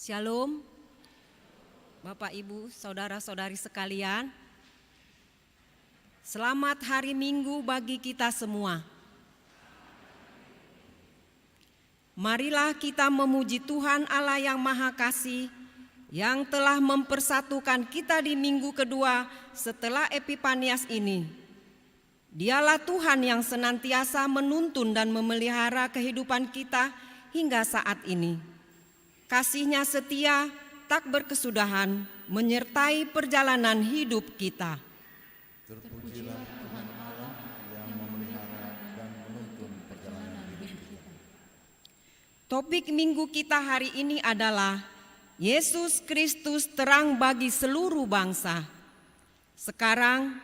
Shalom, Bapak Ibu, Saudara-saudari sekalian. Selamat hari Minggu bagi kita semua. Marilah kita memuji Tuhan Allah yang Maha Kasih, yang telah mempersatukan kita di minggu kedua setelah Epifanias ini. Dialah Tuhan yang senantiasa menuntun dan memelihara kehidupan kita hingga saat ini. Kasih-Nya setia tak berkesudahan menyertai perjalanan hidup kita. Terpujilah Tuhan Allah yang memelihara dan menuntun perjalanan hidup kita. Topik minggu kita hari ini adalah Yesus Kristus terang bagi seluruh bangsa. Sekarang,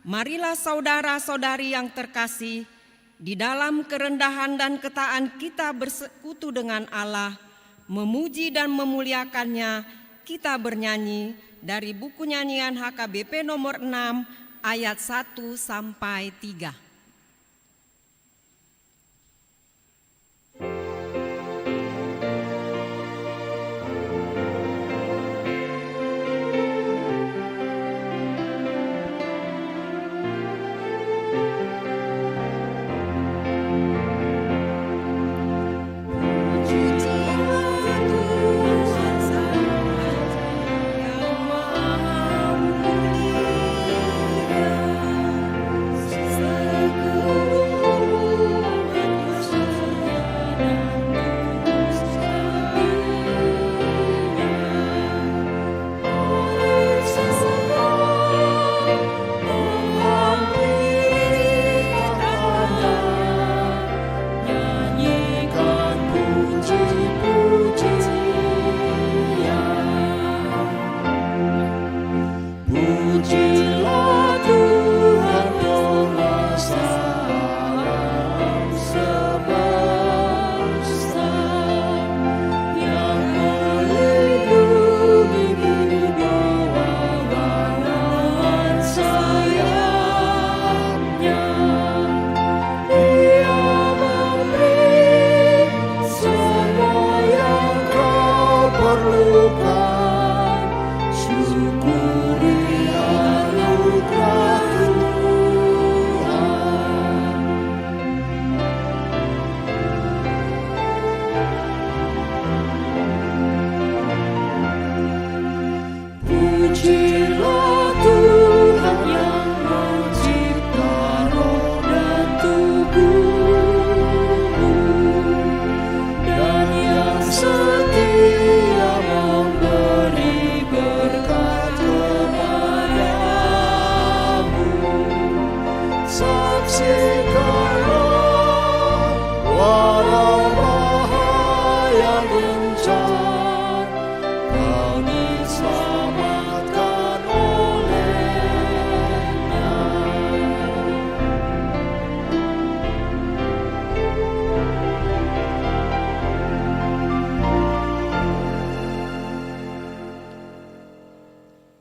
marilah saudara-saudari yang terkasih, di dalam kerendahan dan ketaatan kita bersekutu dengan Allah, memuji dan memuliakannya. Kita bernyanyi dari buku nyanyian HKBP nomor 6 ayat 1 sampai 3.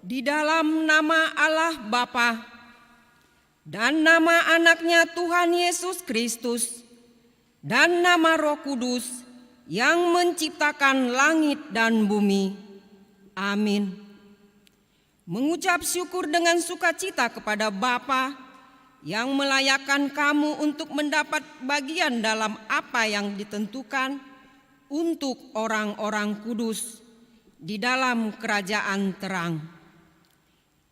Di dalam nama Allah Bapa dan nama anaknya Tuhan Yesus Kristus dan nama Roh Kudus yang menciptakan langit dan bumi. Amin. Mengucap syukur dengan sukacita kepada Bapa yang melayakkan kamu untuk mendapat bagian dalam apa yang ditentukan untuk orang-orang kudus di dalam kerajaan terang.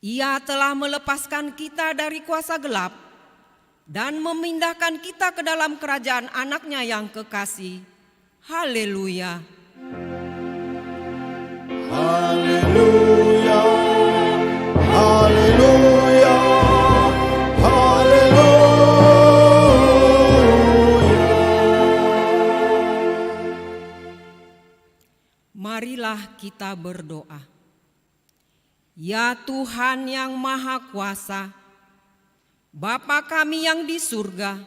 Ia telah melepaskan kita dari kuasa gelap dan memindahkan kita ke dalam kerajaan anaknya yang kekasih. Haleluya. Haleluya, haleluya, haleluya. Marilah kita berdoa. Ya Tuhan yang Maha Kuasa, Bapa kami yang di surga,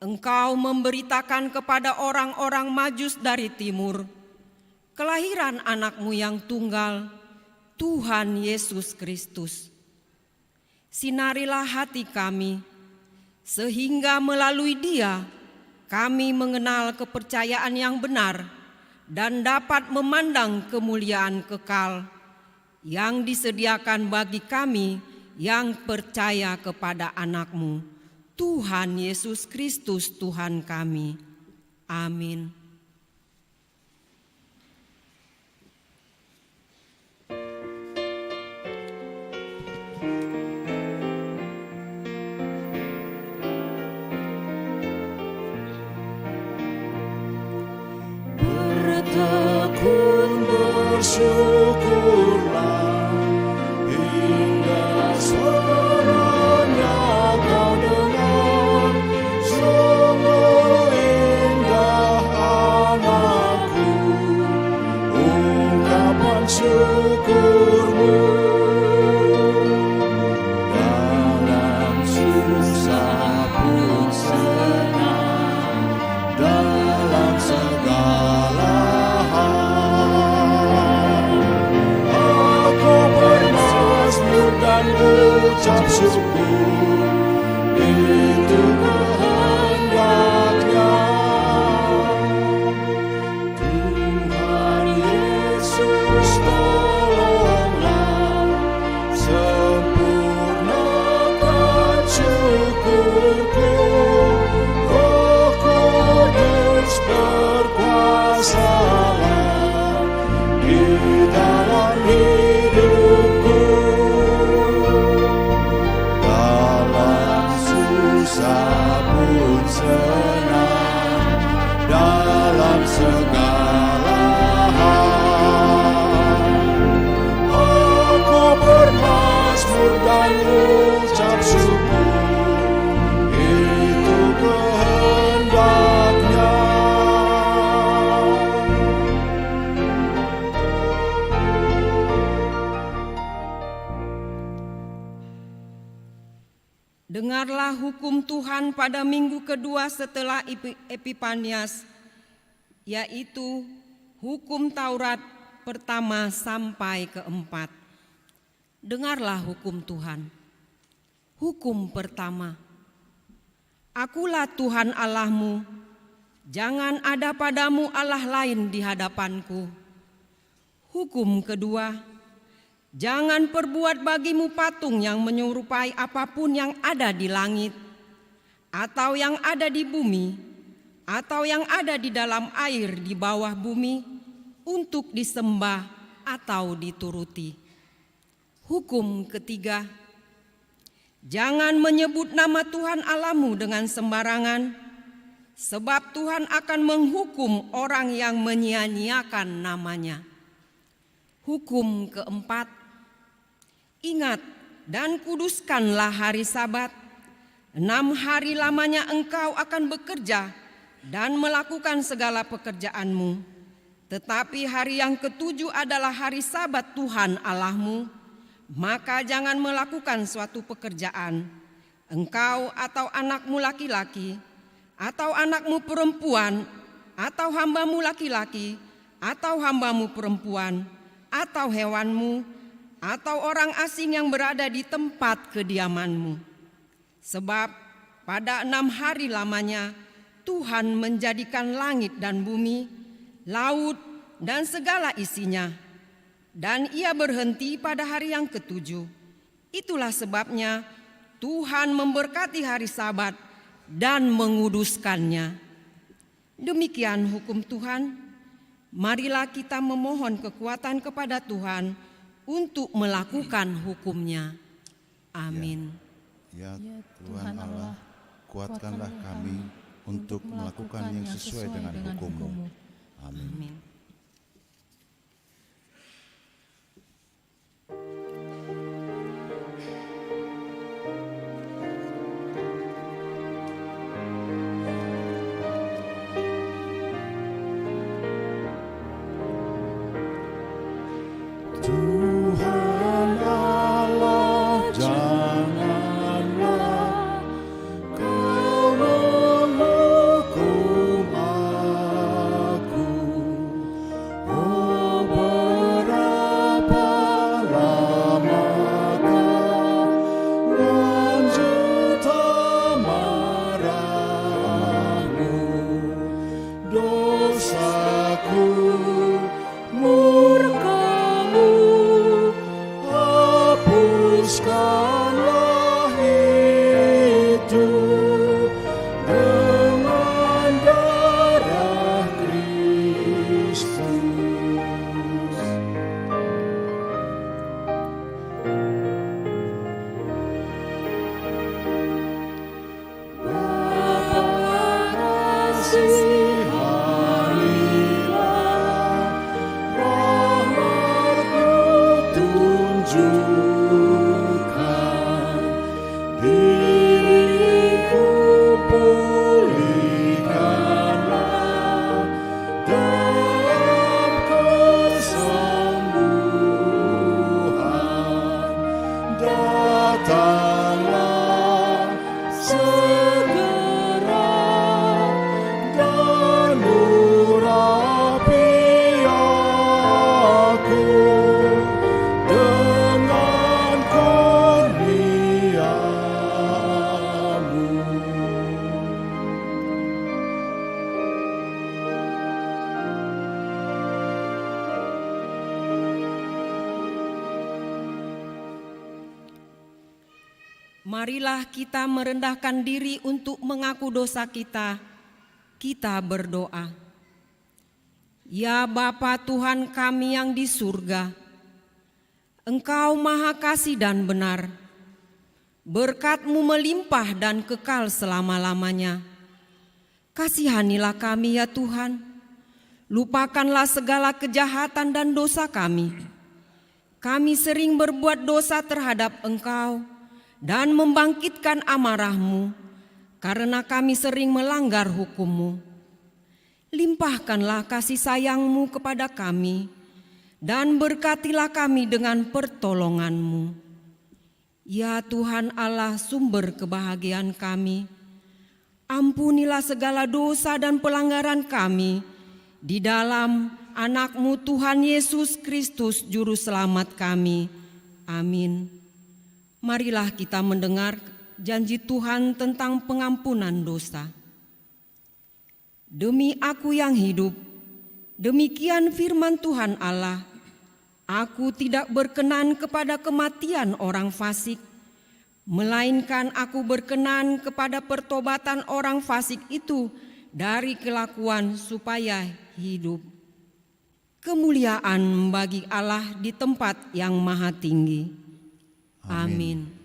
Engkau memberitakan kepada orang-orang Majus dari timur kelahiran anak-Mu yang tunggal, Tuhan Yesus Kristus. Sinarilah hati kami, sehingga melalui Dia kami mengenal kepercayaan yang benar dan dapat memandang kemuliaan kekal yang disediakan bagi kami yang percaya kepada Anak-Mu, Tuhan Yesus Kristus Tuhan kami. Amin. Bertekun bersyukurlah hingga suaranya kau dengar. Sungguh indah anakku, ungkapan syukurmu. Dalam susah pun senang, dalam segala dan ucap syukur, itu kehendaknya. Tuhan Yesus tolonglah, sempurnakan syukurku. Roh Kudus berkuasalah di dalam hidupku. Pun senang dalam segala hal. Aku bermazmur dan ucap syukur, itu kehendaknya. Dengarlah hukum Tuhan pada minggu kedua setelah Epifanias, yaitu hukum Taurat pertama sampai keempat. Dengarlah hukum Tuhan. Hukum pertama. Akulah Tuhan Allahmu, jangan ada padamu Allah lain di hadapanku. Hukum kedua. Jangan perbuat bagimu patung yang menyerupai apapun yang ada di langit, atau yang ada di bumi, atau yang ada di dalam air di bawah bumi, untuk disembah atau dituruti. Hukum ketiga, jangan menyebut nama Tuhan Allahmu dengan sembarangan, sebab Tuhan akan menghukum orang yang menyia-nyiakan namanya. Hukum keempat, ingat dan kuduskanlah hari Sabat. 6 hari lamanya engkau akan bekerja dan melakukan segala pekerjaanmu. Tetapi hari yang ketujuh adalah hari Sabat Tuhan Allahmu. Maka jangan melakukan suatu pekerjaan, engkau atau anakmu laki-laki, atau anakmu perempuan, atau hambamu laki-laki, atau hambamu perempuan, atau hewanmu, atau orang asing yang berada di tempat kediamanmu. Sebab pada 6 hari lamanya Tuhan menjadikan langit dan bumi, laut dan segala isinya, dan Ia berhenti pada hari yang ketujuh. Itulah sebabnya Tuhan memberkati hari Sabat dan menguduskannya. Demikian hukum Tuhan. Marilah kita memohon kekuatan kepada Tuhan untuk melakukan hukum-Nya. Amin. Ya Tuhan Allah, kuatkanlah kami untuk melakukan yang sesuai dengan hukum-Mu. Amin. Tuhan Allah, janganlah Kau menghukum aku. Oh, berapa lamakah lanjuta marah-Mu? Dosaku Marilah kita merendahkan diri untuk mengaku dosa kita. Kita berdoa. Ya Bapa Tuhan kami yang di surga, Engkau Maha Kasih dan benar. Berkat-Mu melimpah dan kekal selama-lamanya. Kasihanilah kami ya Tuhan. Lupakanlah segala kejahatan dan dosa kami. Kami sering berbuat dosa terhadap Engkau dan membangkitkan amarah-Mu, karena kami sering melanggar hukum-Mu. Limpahkanlah kasih sayang-Mu kepada kami, dan berkatilah kami dengan pertolongan-Mu. Ya Tuhan Allah, sumber kebahagiaan kami, ampunilah segala dosa dan pelanggaran kami di dalam Anak-Mu Tuhan Yesus Kristus Juru Selamat kami. Amin. Marilah kita mendengar janji Tuhan tentang pengampunan dosa. Demi Aku yang hidup, demikian firman Tuhan Allah, Aku tidak berkenan kepada kematian orang fasik, melainkan Aku berkenan kepada pertobatan orang fasik itu dari kelakuan supaya hidup. Kemuliaan bagi Allah di tempat yang maha tinggi. Amin.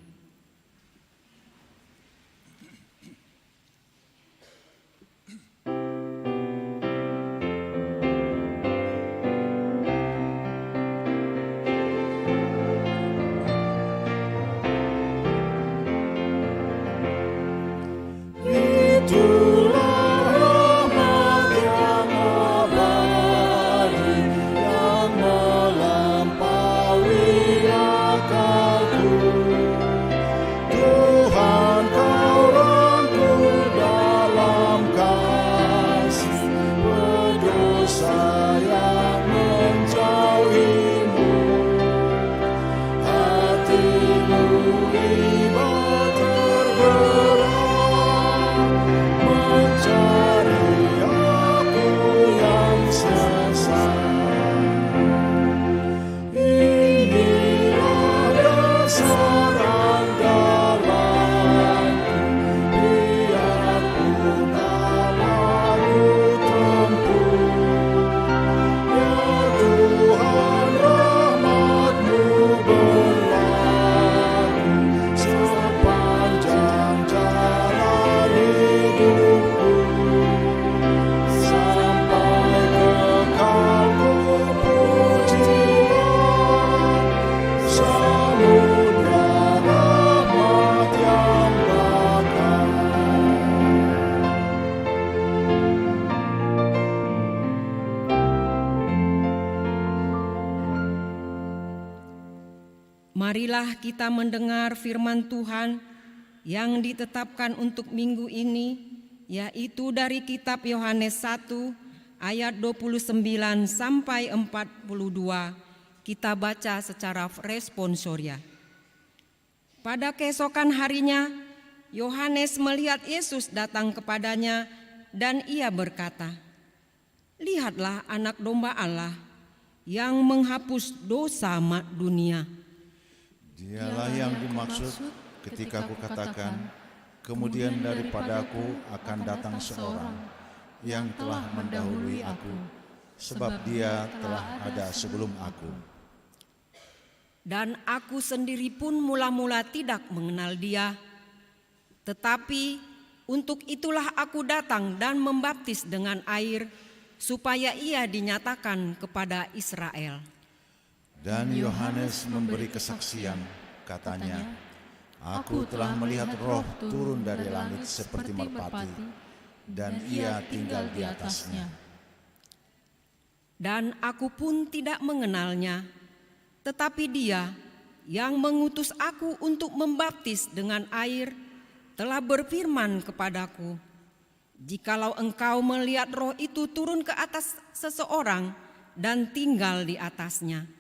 Marilah kita mendengar firman Tuhan yang ditetapkan untuk minggu ini, yaitu dari kitab Yohanes 1 ayat 29 sampai 42. Kita baca secara responsoria. Pada keesokan harinya, Yohanes melihat Yesus datang kepadanya dan ia berkata, "Lihatlah Anak Domba Allah yang menghapus dosa dunia." Dialah yang dimaksud ketika aku katakan, kemudian daripada aku akan datang seorang yang telah mendahului aku, sebab dia telah ada sebelum aku. Dan aku sendiri pun mula-mula tidak mengenal dia, tetapi untuk itulah aku datang dan membaptis dengan air, supaya ia dinyatakan kepada Israel. Dan Yohanes memberi kesaksian, katanya, "Aku telah melihat Roh turun dari langit seperti merpati, dan ia tinggal di atasnya. Dan aku pun tidak mengenalnya, tetapi dia yang mengutus aku untuk membaptis dengan air telah berfirman kepadaku, jikalau engkau melihat Roh itu turun ke atas seseorang dan tinggal di atasnya,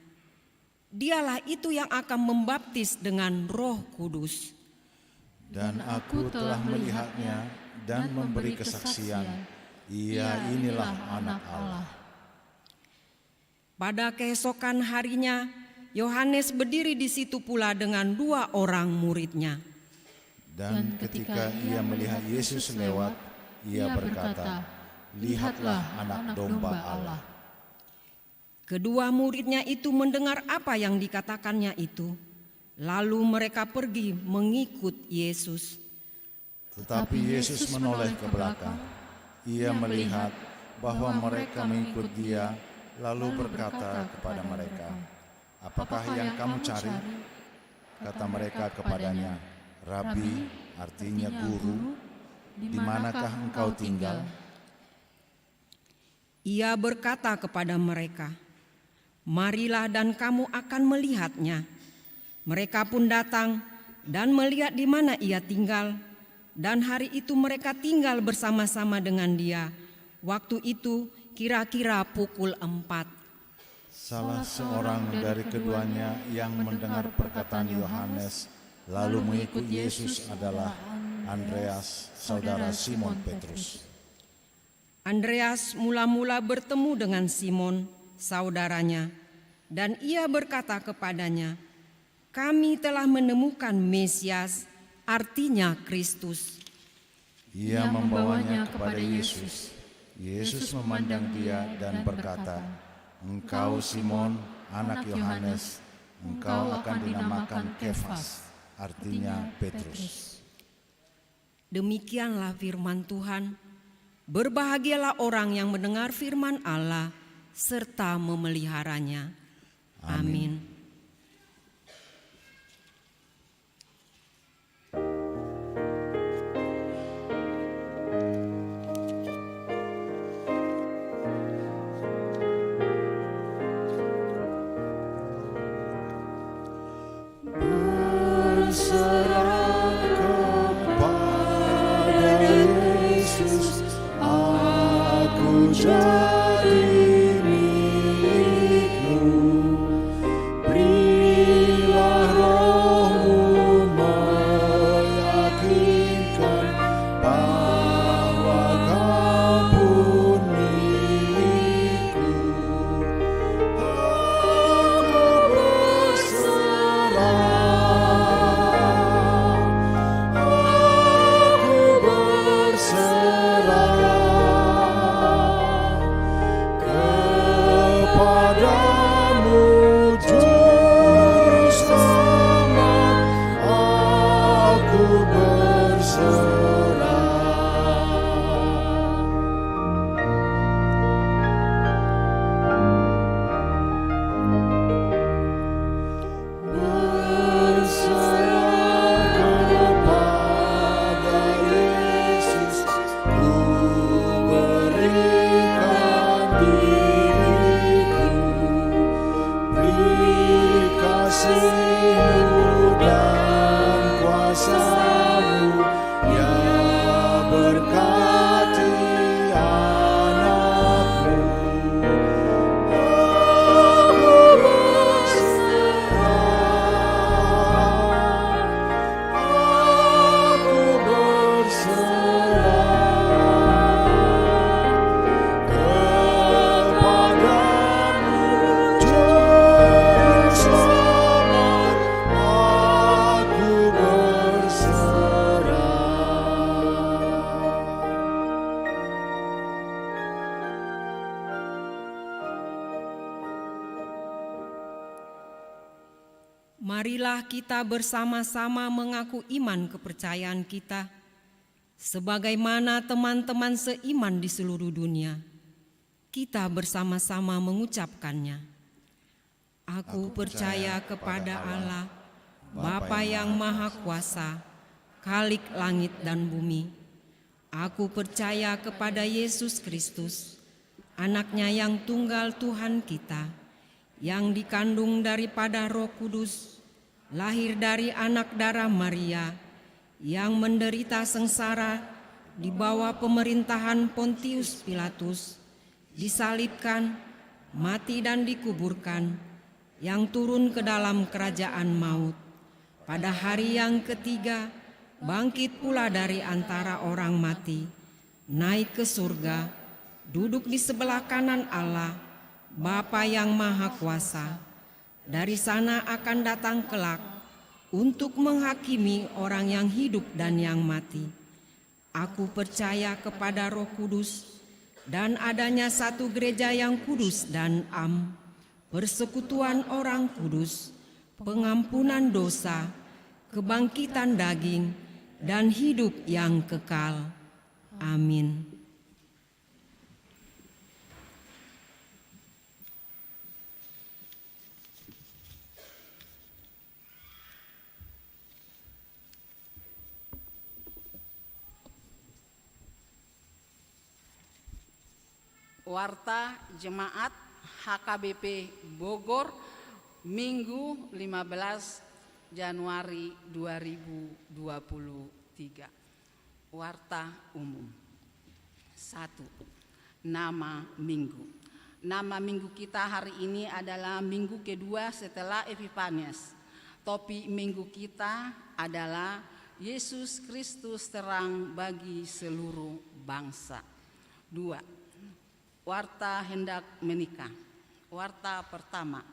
dialah itu yang akan membaptis dengan Roh Kudus." Dan aku telah melihatnya dan memberi kesaksian, ia inilah Anak Allah. Pada keesokan harinya, Yohanes berdiri di situ pula dengan 2 orang muridnya. Dan ketika ia melihat Yesus lewat, ia berkata, "Lihatlah anak domba Allah." Kedua muridnya itu mendengar apa yang dikatakannya itu, lalu mereka pergi mengikut Yesus. Tetapi Yesus menoleh ke belakang. Ia melihat bahwa mereka mengikut Dia, lalu berkata kepada mereka, "Apakah yang kamu cari?" Kata mereka kepadanya, "Rabi," artinya guru, "di manakah engkau tinggal?" Ia berkata kepada mereka, "Marilah dan kamu akan melihatnya." Mereka pun datang dan melihat di mana ia tinggal, dan hari itu mereka tinggal bersama-sama dengan dia. Waktu itu kira-kira pukul 4. Salah seorang dari keduanya yang mendengar perkataan Yohanes lalu mengikut Yesus adalah Andreas, saudara Simon Petrus. Andreas mula-mula bertemu dengan Simon, saudaranya, dan ia berkata kepadanya, "Kami telah menemukan Mesias," artinya Kristus. Ia membawanya kepada Yesus. Yesus memandang dia dan berkata, "Engkau Simon, anak Yohanes, engkau akan dinamakan Kefas," artinya Petrus. Demikianlah firman Tuhan. Berbahagialah orang yang mendengar firman Allah serta memeliharanya. Amin. Jadi milikmu, berilah rohmu meyakinkan bahwa kau pun milikku. Aku berserah, aku berserah kepadamu, Juru Selamat, aku berserah. Berserah kepada Yesus, ku berikan diriku. Beri kasih-Mu dan kuasa-Mu, ya berkati anak-Mu. Aku berserah, aku berserah kepadamu, Juru Selamat, aku berserah. Marilah kita bersama-sama mengaku iman kepercayaan kita, sebagaimana teman-teman seiman di seluruh dunia. Kita bersama-sama mengucapkannya. Aku percaya kepada Allah, Bapa yang Maha Kuasa, Khalik langit dan bumi. Aku percaya kepada Yesus Kristus, Anaknya yang tunggal Tuhan kita, yang dikandung daripada Roh Kudus, lahir dari anak darah Maria, yang menderita sengsara di bawah pemerintahan Pontius Pilatus, disalibkan, mati dan dikuburkan, yang turun ke dalam kerajaan maut. Pada hari yang ketiga, bangkit pula dari antara orang mati, naik ke surga, duduk di sebelah kanan Allah, Bapa yang Maha Kuasa. Dari sana akan datang kelak untuk menghakimi orang yang hidup dan yang mati. Aku percaya kepada Roh Kudus dan adanya satu gereja yang kudus dan am, persekutuan orang kudus, pengampunan dosa, kebangkitan daging, dan hidup yang kekal. Amin. Warta Jemaat HKBP Bogor, Minggu 15 Januari 2023. Warta umum. 1. Nama minggu. Nama minggu kita hari ini adalah minggu kedua setelah Epifanias. Topik minggu kita adalah Yesus Kristus terang bagi seluruh bangsa. 2. Warta hendak menikah. Warta pertama,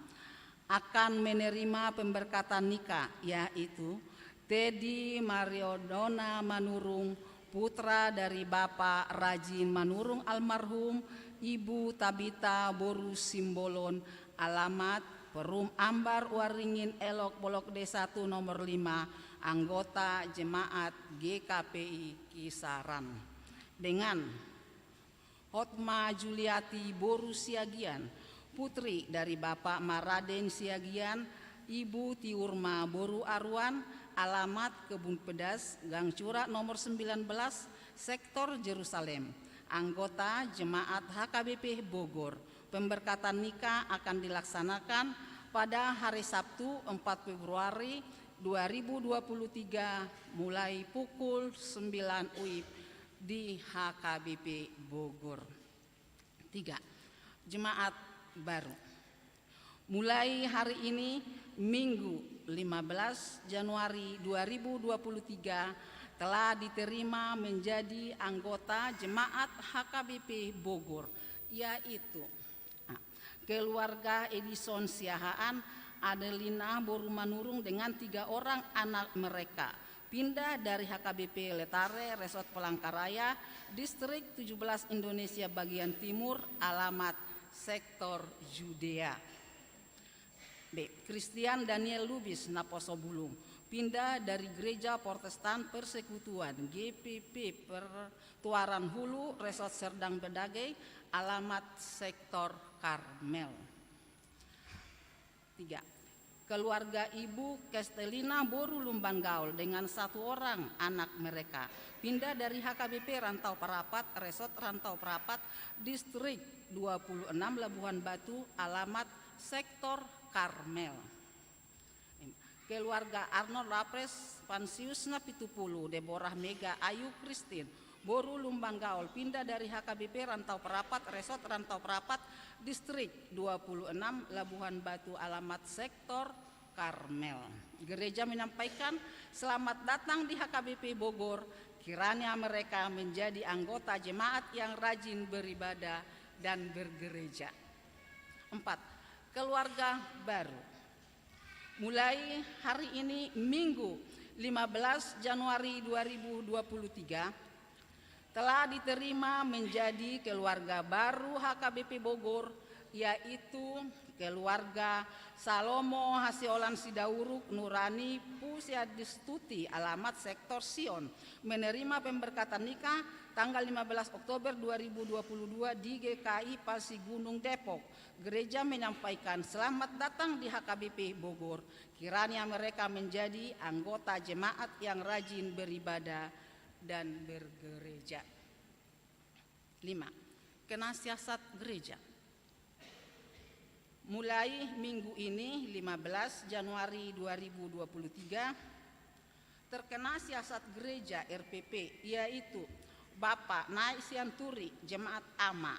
akan menerima pemberkatan nikah, yaitu Teddy Mariodona Manurung, putra dari Bapak Rajin Manurung almarhum, Ibu Tabita Boru Simbolon, alamat Perum Ambar Waringin Elok Bolok D1 nomor 5, anggota Jemaat GKPI Kisaran. Dengan Hotma Juliati Boru Siagian, putri dari Bapak Maraden Siagian, Ibu Tiurma Boru Arwan, alamat Kebun Pedas, Gang Curak nomor 19, Sektor Jerusalem, anggota Jemaat HKBP Bogor. Pemberkatan nikah akan dilaksanakan pada hari Sabtu 4 Februari 2023 mulai pukul 9 WIB di HKBP Bogor. 3. Jemaat baru. Mulai hari ini Minggu 15 Januari 2023 telah diterima menjadi anggota Jemaat HKBP Bogor, yaitu keluarga Edison Siahaan Adelina Boru Manurung dengan 3 orang anak mereka, pindah dari HKBP Letare, Resort Palangkaraya, Distrik 17 Indonesia bagian timur, alamat Sektor Judea. B. Christian Daniel Lubis Naposo Bulung, pindah dari Gereja Protestan Persekutuan GPP Pertuaran Hulu, Resort Serdang Bedagai, alamat Sektor Karmel. 3. Keluarga Ibu Kestelina Boru Lumban Gaul dengan 1 orang anak mereka, pindah dari HKBP Rantau Perapat, Resort Rantau Perapat, Distrik 26 Labuhan Batu, alamat Sektor Karmel. Keluarga Arnold Rapres Pansius Napitupulu, Deborah Mega Ayu Kristin Boru Lumbang Gaul, pindah dari HKBP Rantau Perapat, Resort Rantau Perapat, Distrik 26 Labuhan Batu, alamat Sektor Karmel. Gereja menyampaikan selamat datang di HKBP Bogor, kiranya mereka menjadi anggota jemaat yang rajin beribadah dan bergereja. 4. Keluarga baru. Mulai hari ini Minggu 15 Januari 2023 telah diterima menjadi keluarga baru HKBP Bogor, yaitu keluarga Salomo Hasiolan Sidauruk Nurani Pusiadistuti, alamat Sektor Sion, menerima pemberkatan nikah tanggal 15 Oktober 2022 di GKI Palsi Gunung Depok. Gereja menyampaikan selamat datang di HKBP Bogor, kiranya mereka menjadi anggota jemaat yang rajin beribadah dan bergereja. 5. Kenasiasat gereja. Mulai minggu ini 15 Januari 2023 terkena siasat gereja RPP, yaitu Bapak Naik Sianturi Jemaat Ama,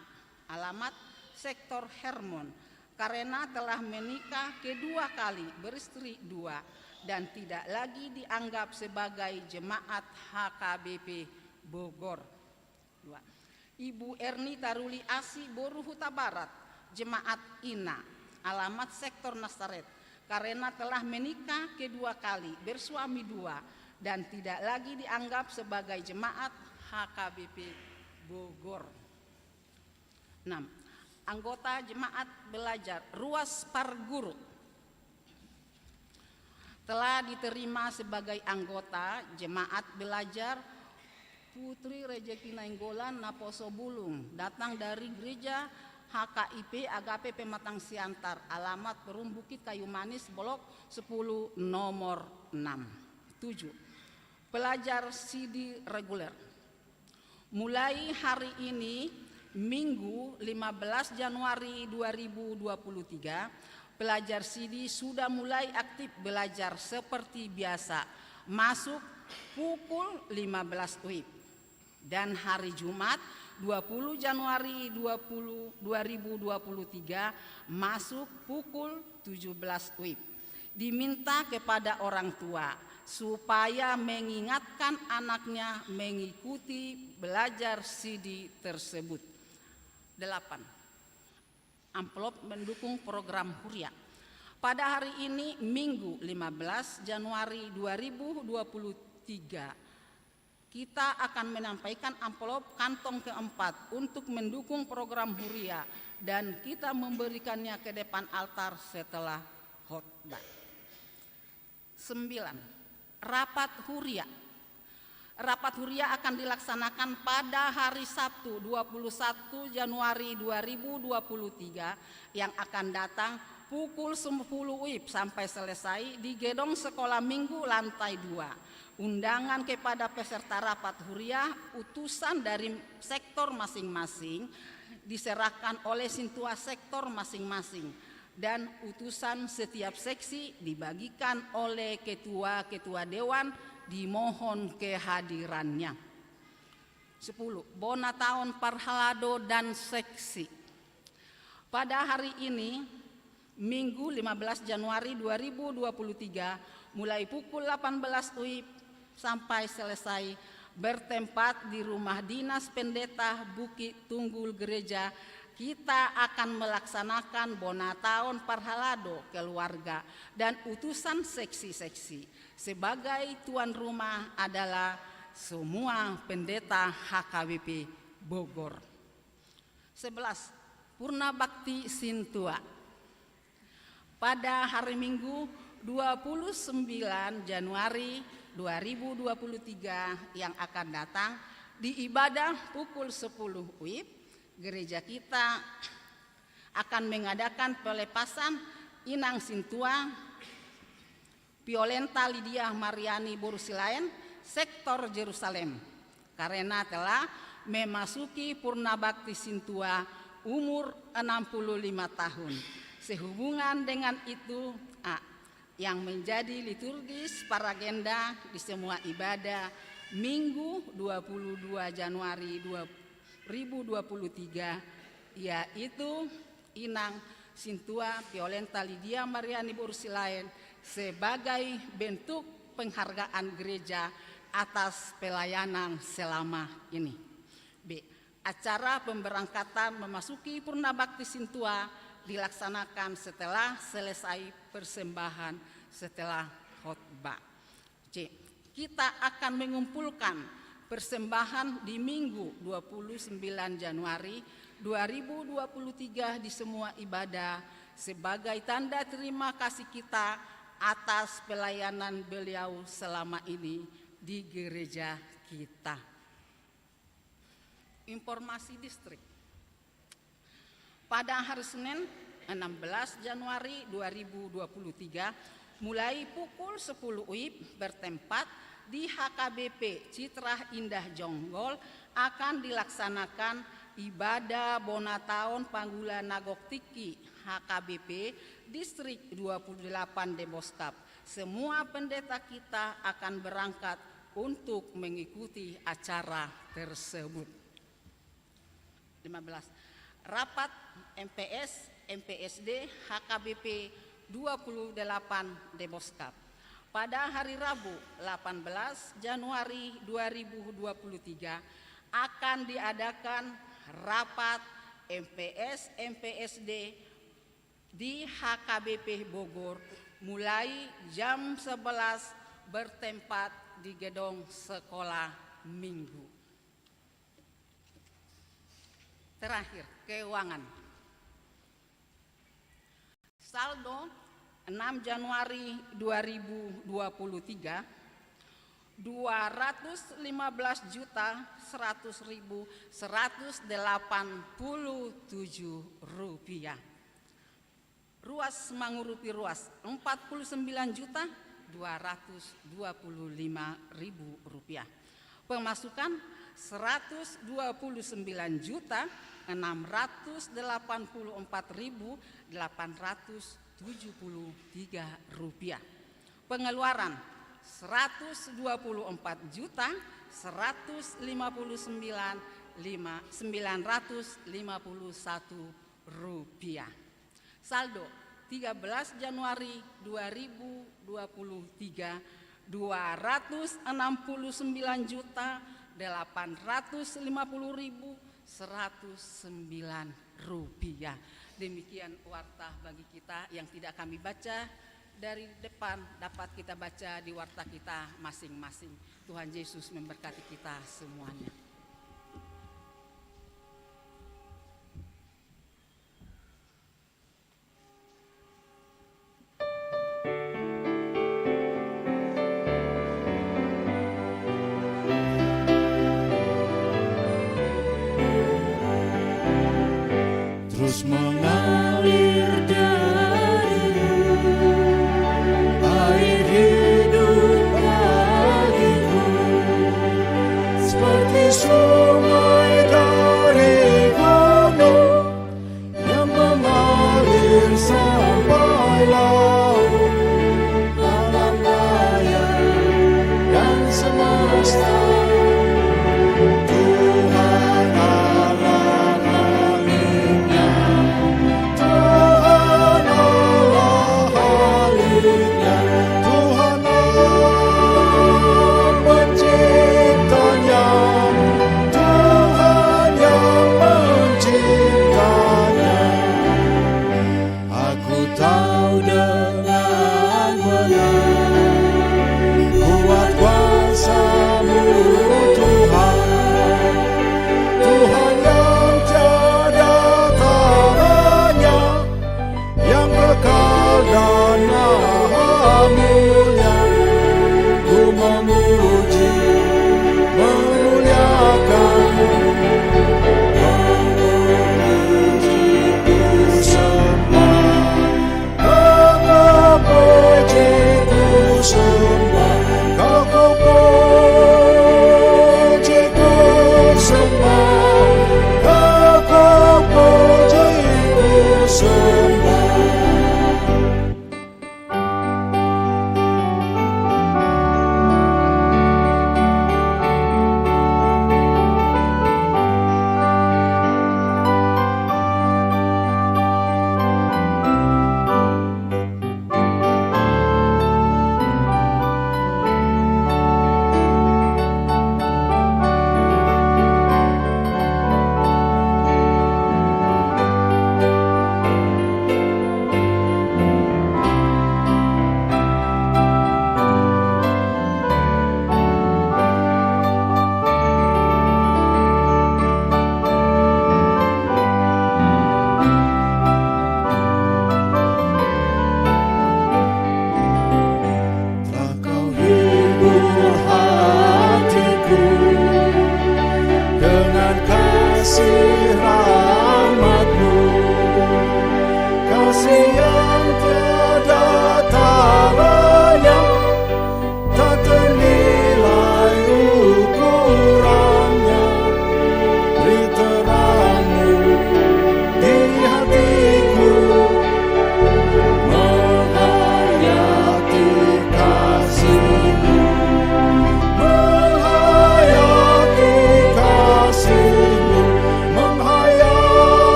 alamat Sektor Hermon, karena telah menikah kedua kali beristri 2 dan tidak lagi dianggap sebagai jemaat HKBP Bogor. 2. Ibu Erni Taruli Asi Boru Huta Barat, Jemaat INA, alamat Sektor Nasaret, karena telah menikah kedua kali, bersuami dua, dan tidak lagi dianggap sebagai jemaat HKBP Bogor. 6. Anggota jemaat belajar Ruas Parguru telah diterima sebagai anggota jemaat belajar Putri Rejeki Nainggolan Naposo Bulung, datang dari gereja HKIP Agape Pematang Siantar, alamat Perum Bukit Kayu Manis, Blok 10 nomor 6. 7. Pelajar CD reguler. Mulai hari ini Minggu 15 Januari 2023, pelajar CD sudah mulai aktif belajar seperti biasa, masuk pukul 15 WIB. Dan hari Jumat 20 Januari 2023 masuk pukul 17 WIB. Diminta kepada orang tua supaya mengingatkan anaknya mengikuti belajar CD tersebut. 8. Amplop mendukung program Huria. Pada hari ini Minggu 15 Januari 2023 kita akan menyampaikan amplop kantong keempat untuk mendukung program Huria dan kita memberikannya ke depan altar setelah khotbah. 9. Rapat Huria. Rapat Huria akan dilaksanakan pada hari Sabtu 21 Januari 2023 yang akan datang pukul 10 WIB sampai selesai di gedung sekolah minggu lantai 2. Undangan kepada peserta rapat Huria, utusan dari sektor masing-masing diserahkan oleh sintua sektor masing-masing dan utusan setiap seksi dibagikan oleh ketua-ketua dewan, dimohon kehadirannya. 10. Bona tahun Parhalado dan seksi. Pada hari ini Minggu 15 Januari 2023 mulai pukul 18 WIB sampai selesai bertempat di rumah dinas pendeta Bukit Tunggul Gereja, kita akan melaksanakan bona tahun Parhalado keluarga dan utusan seksi-seksi. Sebagai tuan rumah adalah semua pendeta HKBP Bogor. 11. Purna Bakti Sintua. Pada hari Minggu 29 Januari 2023 yang akan datang di ibadah pukul 10 WIB, gereja kita akan mengadakan pelepasan Inang Sintua Violenta Lydia Mariani Borusilaen sektor Yerusalem karena telah memasuki purna bakti Sintua umur 65 tahun. Sehubungan dengan itu yang menjadi liturgis paragenda di semua ibadah Minggu 22 Januari 2023 yaitu Inang Sintua Violenta Lydia Mariani Borusilaen sebagai bentuk penghargaan gereja atas pelayanan selama ini. B. Acara pemberangkatan memasuki purna bakti Sintua dilaksanakan setelah selesai persembahan setelah khotbah. C. Kita akan mengumpulkan persembahan di Minggu 29 Januari 2023 di semua ibadah sebagai tanda terima kasih kita atas pelayanan beliau selama ini di gereja kita. Informasi distrik. Pada hari Senin 16 Januari 2023 mulai pukul 10 WIB bertempat di HKBP Citra Indah Jonggol akan dilaksanakan ibadah bona tahun Panggula Nagok Tiki HKBP Distrik 28 Deboskap. Semua pendeta kita akan berangkat untuk mengikuti acara tersebut. 15. Rapat MPS, MPSD, HKBP 28 Deboskap. Pada hari Rabu 18 Januari 2023 akan diadakan rapat MPS, MPSD di HKBP Bogor mulai jam 11 bertempat di gedung sekolah minggu. Terakhir, keuangan. Saldo 6 Januari 2023 215.100.187 rupiah. Ruas mengurupi ruas 49.225.000 rupiah. Pemasukan 129.684.873 rupiah. Pengeluaran 124.159.951 rupiah. Saldo 13 Januari 2023 269.850.109 rupiah. Demikian warta bagi kita yang tidak kami baca dari depan, dapat kita baca di warta kita masing-masing. Tuhan Yesus memberkati kita semuanya. Terus mengalir darimu air hidup bagiku, seperti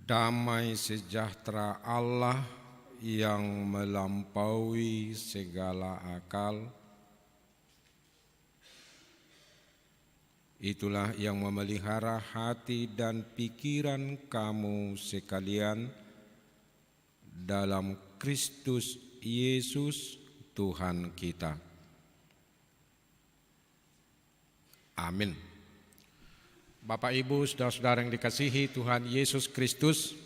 Damai sejahtera Allah yang melampaui segala akal, itulah yang memelihara hati dan pikiran kamu sekalian dalam Kristus Yesus Tuhan kita. Amin. Bapak, Ibu, saudara-saudara yang dikasihi Tuhan Yesus Kristus,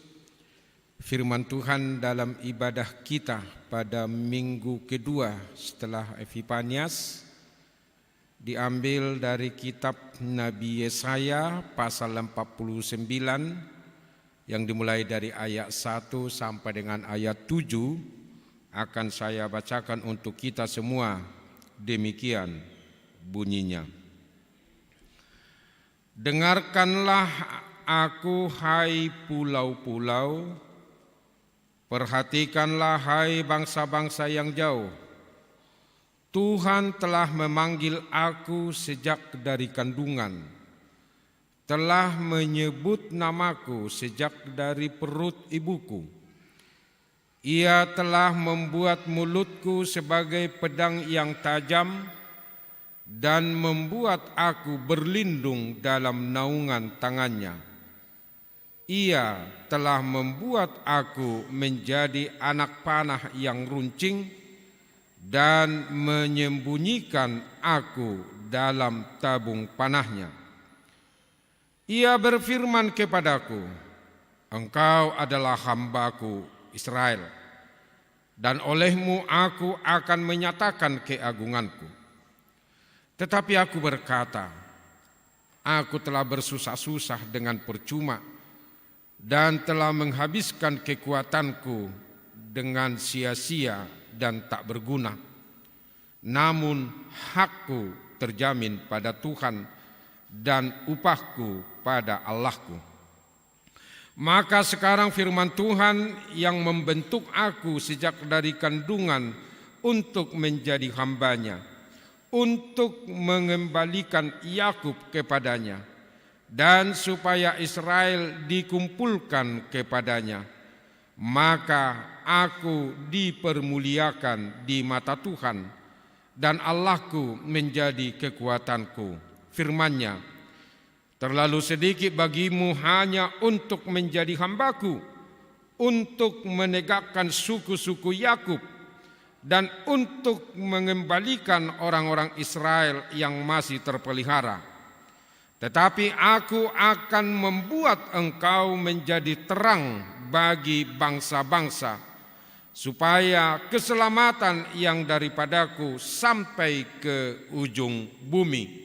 firman Tuhan dalam ibadah kita pada minggu kedua setelah Epifanias diambil dari kitab Nabi Yesaya pasal 49 yang dimulai dari ayat 1 sampai dengan ayat 7 akan saya bacakan untuk kita semua. Demikian bunyinya. Dengarkanlah aku, hai pulau-pulau, perhatikanlah, hai bangsa-bangsa yang jauh. Tuhan telah memanggil aku sejak dari kandungan, telah menyebut namaku sejak dari perut ibuku. Ia telah membuat mulutku sebagai pedang yang tajam dan membuat aku berlindung dalam naungan tangannya. Ia telah membuat aku menjadi anak panah yang runcing dan menyembunyikan aku dalam tabung panahnya. Ia berfirman kepadaku, engkau adalah hambaku Israel, dan olehmu aku akan menyatakan keagunganku. Tetapi aku berkata, aku telah bersusah-susah dengan percuma dan telah menghabiskan kekuatanku dengan sia-sia dan tak berguna. Namun hakku terjamin pada Tuhan dan upahku pada Allahku. Maka sekarang firman Tuhan yang membentuk aku sejak dari kandungan untuk menjadi hambanya, untuk mengembalikan Yakub kepadanya, dan supaya Israel dikumpulkan kepadanya. Maka aku dipermuliakan di mata Tuhan, dan Allahku menjadi kekuatanku. Firman-Nya, terlalu sedikit bagimu hanya untuk menjadi hambaku, untuk menegakkan suku-suku Yakub, dan untuk mengembalikan orang-orang Israel yang masih terpelihara. Tetapi aku akan membuat engkau menjadi terang bagi bangsa-bangsa, supaya keselamatan yang daripadaku sampai ke ujung bumi.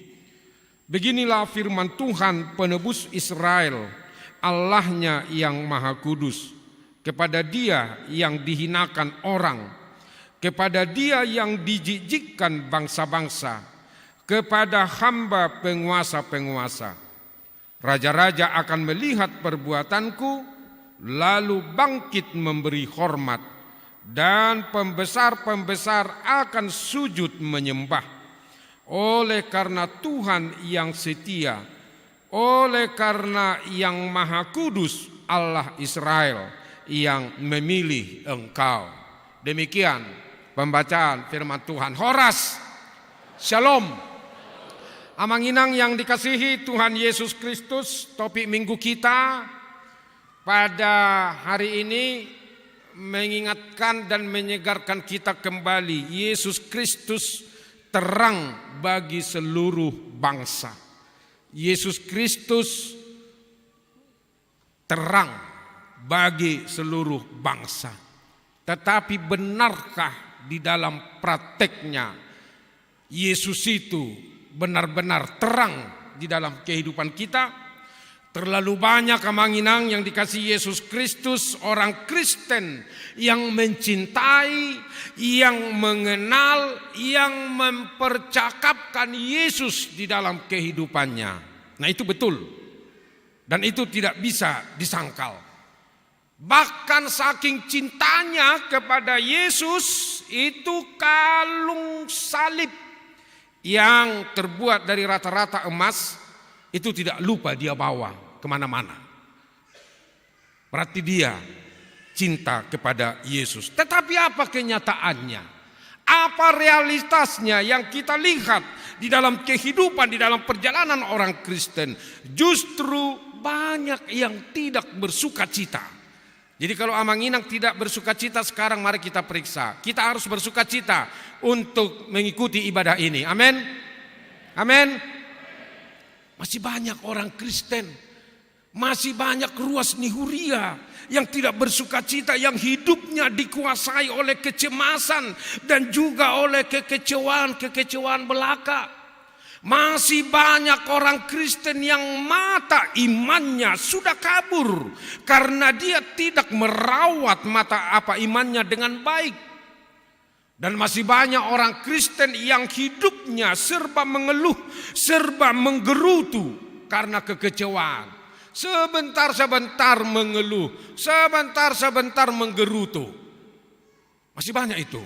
Beginilah firman Tuhan penebus Israel, Allahnya yang Maha Kudus, kepada Dia yang dihinakan orang, kepada Dia yang dijijikkan bangsa-bangsa, kepada hamba penguasa-penguasa. Raja-raja akan melihat perbuatanku, lalu bangkit memberi hormat, dan pembesar-pembesar akan sujud menyembah. Oleh karena Tuhan yang setia, oleh karena yang Maha Kudus, Allah Israel yang memilih engkau. Demikian pembacaan firman Tuhan. Horas, Shalom. Amanginang yang dikasihi Tuhan Yesus Kristus, topik minggu kita pada hari ini mengingatkan dan menyegarkan kita kembali. Yesus Kristus terang bagi seluruh bangsa. Yesus Kristus terang bagi seluruh bangsa. Tetapi benarkah di dalam prakteknya Yesus itu benar-benar terang di dalam kehidupan kita? Terlalu banyak kemanginang yang dikasih Yesus Kristus, orang Kristen yang mencintai, yang mengenal, yang mempercakapkan Yesus di dalam kehidupannya. Nah, itu betul. Dan itu tidak bisa disangkal. Bahkan saking cintanya kepada Yesus, itu kalung salib yang terbuat dari rata-rata emas itu tidak lupa dia bawa kemana-mana. Berarti dia cinta kepada Yesus. Tetapi apa kenyataannya? Apa realitasnya yang kita lihat di dalam kehidupan, di dalam perjalanan orang Kristen? Justru banyak yang tidak bersuka cita. Jadi kalau Amang Inang tidak bersuka cita sekarang, mari kita periksa. Kita harus bersuka cita untuk mengikuti ibadah ini. Amin. Amin. Masih banyak orang Kristen, masih banyak ruas nihuria yang tidak bersuka cita, yang hidupnya dikuasai oleh kecemasan dan juga oleh kekecewaan belaka. Masih banyak orang Kristen yang mata imannya sudah kabur karena dia tidak merawat imannya dengan baik. Dan masih banyak orang Kristen yang hidupnya serba mengeluh, serba menggerutu karena kekecewaan. Sebentar-sebentar mengeluh, sebentar-sebentar menggerutu. Masih banyak itu.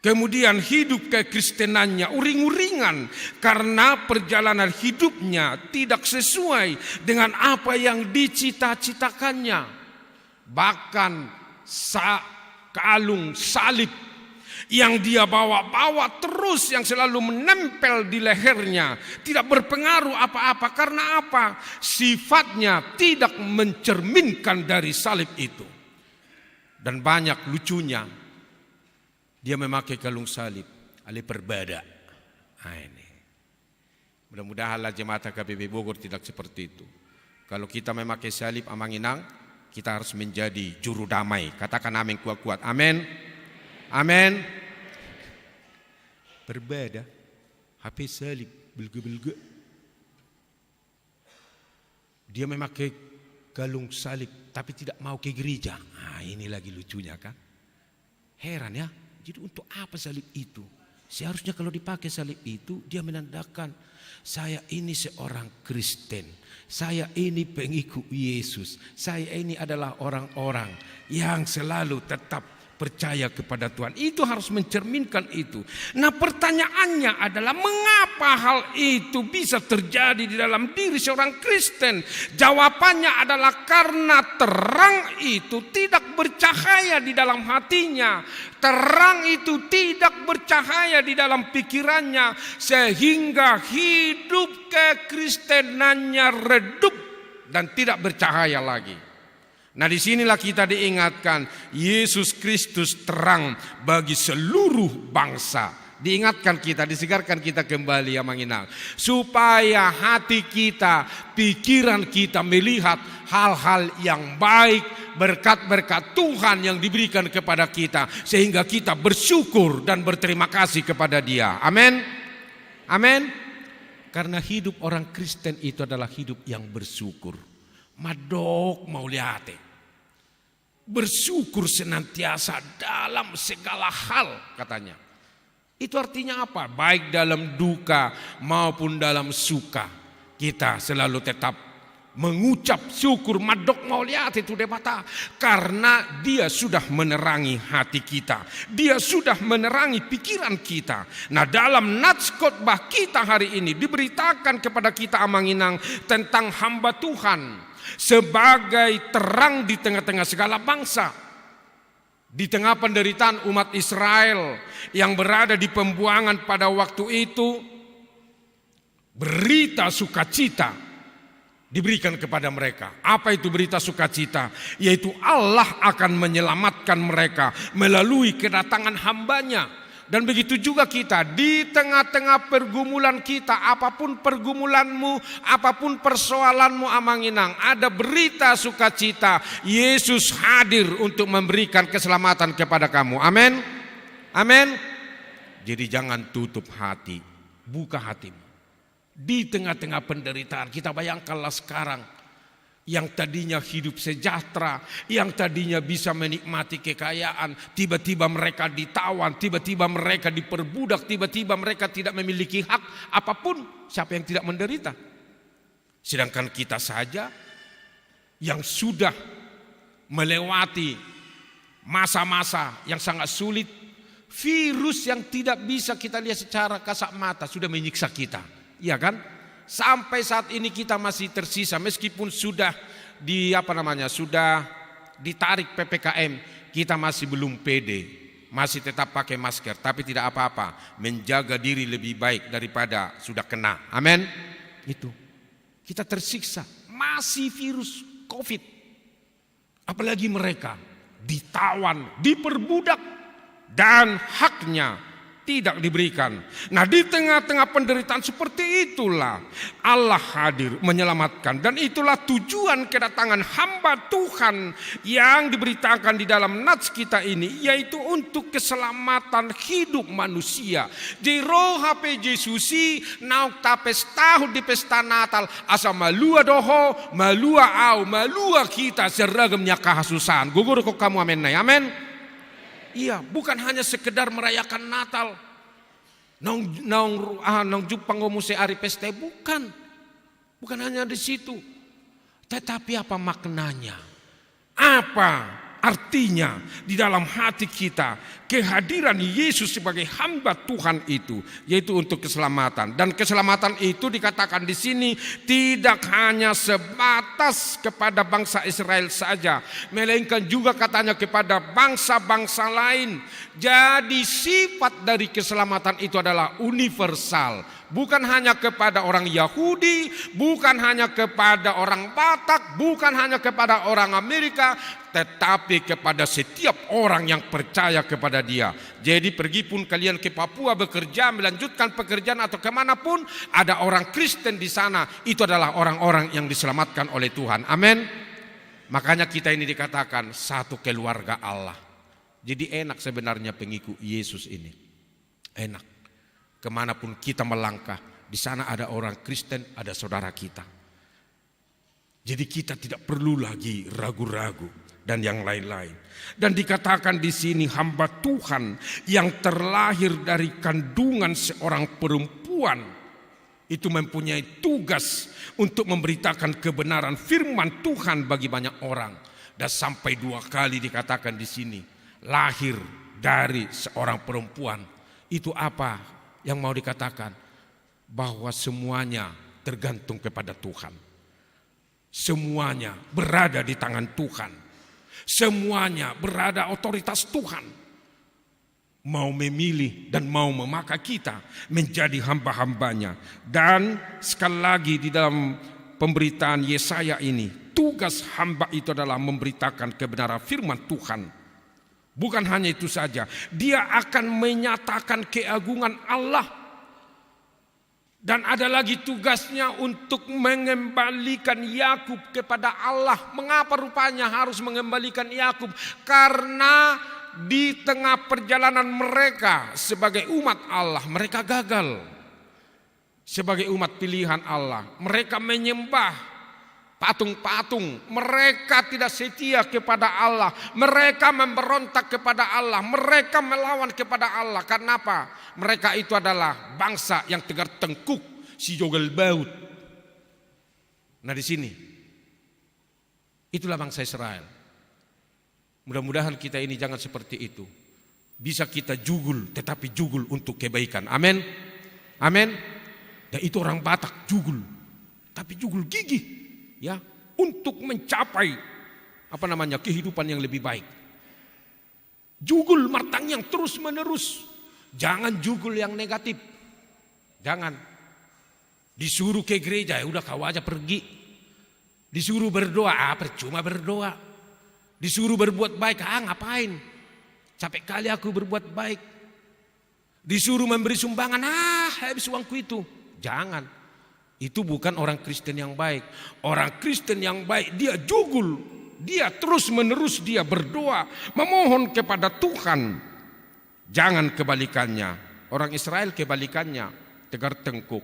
Kemudian hidup kekristenannya uring-uringan karena perjalanan hidupnya tidak sesuai dengan apa yang dicita-citakannya. Bahkan kalung salib yang dia bawa-bawa terus, yang selalu menempel di lehernya, tidak berpengaruh apa-apa. Karena apa? Sifatnya tidak mencerminkan dari salib itu. Dan banyak lucunya, dia memakai kalung salib ali perbada. Nah, ini. Mudah-mudahanlah jemaat HKBP Bogor tidak seperti itu. Kalau kita memakai salib, Amang Inang, kita harus menjadi juru damai. Katakan amin kuat-kuat. Amin. Amin. Berbeda, HP salib, belge-belge. Dia memakai kalung salib, tapi tidak mau ke gereja. Nah, ini lagi lucunya kan. Heran ya, jadi untuk apa salib itu? Seharusnya kalau dipakai salib itu, dia menandakan saya ini seorang Kristen. Saya ini pengikut Yesus. Saya ini adalah orang-orang yang selalu tetap percaya kepada Tuhan. Itu harus mencerminkan itu. Nah, pertanyaannya adalah mengapa hal itu bisa terjadi di dalam diri seorang Kristen? Jawabannya adalah karena terang itu tidak bercahaya di dalam hatinya. Terang itu tidak bercahaya di dalam pikirannya, sehingga hidup kekristenannya redup dan tidak bercahaya lagi. Nah, disinilah kita diingatkan, Yesus Kristus terang bagi seluruh bangsa. Diingatkan kita, disegarkan kita kembali ya Amang Inang, supaya hati kita, pikiran kita melihat hal-hal yang baik, berkat-berkat Tuhan yang diberikan kepada kita, sehingga kita bersyukur dan berterima kasih kepada Dia. Amin. Amin. Karena hidup orang Kristen itu adalah hidup yang bersyukur. Madok mau lihat, bersyukur senantiasa dalam segala hal katanya. Itu artinya apa? Baik dalam duka maupun dalam suka, kita selalu tetap mengucap syukur. Madok mau lihat itu mata, karena Dia sudah menerangi hati kita, Dia sudah menerangi pikiran kita. Nah, dalam nats khotbah kita hari ini diberitakan kepada kita Amang Inang tentang hamba Tuhan sebagai terang di tengah-tengah segala bangsa. Di tengah penderitaan umat Israel yang berada di pembuangan pada waktu itu, berita sukacita diberikan kepada mereka. Apa itu berita sukacita? Yaitu Allah akan menyelamatkan mereka melalui kedatangan hambanya. Dan begitu juga kita di tengah-tengah pergumulan kita, apapun pergumulanmu, apapun persoalanmu Amang Inang, ada berita sukacita. Yesus hadir untuk memberikan keselamatan kepada kamu. Amin. Amin. Jadi jangan tutup hati, buka hatimu. Di tengah-tengah penderitaan, kita bayangkanlah sekarang, yang tadinya hidup sejahtera, yang tadinya bisa menikmati kekayaan, tiba-tiba mereka ditawan, tiba-tiba mereka diperbudak, tiba-tiba mereka tidak memiliki hak apapun. Siapa yang tidak menderita? Sedangkan kita saja yang sudah melewati masa-masa yang sangat sulit, virus yang tidak bisa kita lihat secara kasat mata sudah menyiksa kita, iya kan? Sampai saat ini kita masih tersisa, meskipun sudah sudah ditarik PPKM, kita masih belum pede, masih tetap pakai masker, tapi tidak apa-apa, menjaga diri lebih baik daripada sudah kena. Amin. Itu. Kita tersiksa, masih virus COVID. Apalagi mereka ditawan, diperbudak, dan haknya tidak diberikan. Nah, di tengah-tengah penderitaan seperti itulah Allah hadir menyelamatkan. Dan itulah tujuan kedatangan hamba Tuhan yang diberitakan di dalam nats kita ini, yaitu untuk keselamatan hidup manusia. Di roh HP Yesusi nauk tapes tahu di pesta Natal asa malua doho, malua au, malua kita seragamnya kahasusan. Gugur kok kamu amin nai, amin. Iya, bukan hanya sekedar merayakan Natal. Nong jupang ngomuse ari pesta, bukan. Bukan hanya di situ. Tetapi apa maknanya? Apa artinya di dalam hati kita kehadiran Yesus sebagai hamba Tuhan itu, yaitu untuk keselamatan. Dan keselamatan itu dikatakan di sini tidak hanya sebatas kepada bangsa Israel saja, melainkan juga katanya kepada bangsa-bangsa lain. Jadi sifat dari keselamatan itu adalah universal, bukan hanya kepada orang Yahudi, bukan hanya kepada orang Batak, bukan hanya kepada orang Amerika, tetapi kepada setiap orang yang percaya kepada Dia. Jadi pergi pun kalian ke Papua bekerja, melanjutkan pekerjaan atau kemanapun, ada orang Kristen di sana, itu adalah orang-orang yang diselamatkan oleh Tuhan. Amin. Makanya kita ini dikatakan satu keluarga Allah. Jadi enak sebenarnya pengikut Yesus ini. Enak. Kemanapun kita melangkah, di sana ada orang Kristen, ada saudara kita. Jadi kita tidak perlu lagi ragu-ragu dan yang lain-lain. Dan dikatakan di sini hamba Tuhan yang terlahir dari kandungan seorang perempuan itu mempunyai tugas untuk memberitakan kebenaran firman Tuhan bagi banyak orang. Dan sampai 2 kali dikatakan di sini, lahir dari seorang perempuan. Itu apa yang mau dikatakan? Bahwa semuanya tergantung kepada Tuhan. Semuanya berada di tangan Tuhan. Semuanya berada otoritas Tuhan. Mau memilih dan mau memakai kita menjadi hamba-hambanya. Dan sekali lagi di dalam pemberitaan Yesaya ini, tugas hamba itu adalah memberitakan kebenaran firman Tuhan. Bukan hanya itu saja, dia akan menyatakan keagungan Allah. Dan ada lagi tugasnya untuk mengembalikan Yakub kepada Allah. Mengapa rupanya harus mengembalikan Yakub? Karena di tengah perjalanan mereka sebagai umat Allah, mereka gagal. Sebagai umat pilihan Allah, mereka menyembah patung-patung, mereka tidak setia kepada Allah, mereka memberontak kepada Allah, mereka melawan kepada Allah. Karena apa? Mereka itu adalah bangsa yang tegar tengkuk, si jogel baut. Nah di sini, itulah bangsa Israel. Mudah-mudahan kita ini jangan seperti itu. Bisa kita jugul, tetapi jugul untuk kebaikan. Amin. Amin. Dan itu orang Batak jugul, tapi jugul gigih. Ya, untuk mencapai kehidupan yang lebih baik. Jugul martang yang terus menerus. Jangan jugul yang negatif. Jangan. Disuruh ke gereja, ya udah kau aja pergi. Disuruh berdoa, percuma berdoa. Disuruh berbuat baik, ngapain? Capek kali aku berbuat baik. Disuruh memberi sumbangan, habis uangku itu. Jangan. Itu bukan orang Kristen yang baik. Orang Kristen yang baik, dia jugul. Dia terus menerus dia berdoa, memohon kepada Tuhan. Jangan kebalikannya. Orang Israel kebalikannya, tegar tengkuk.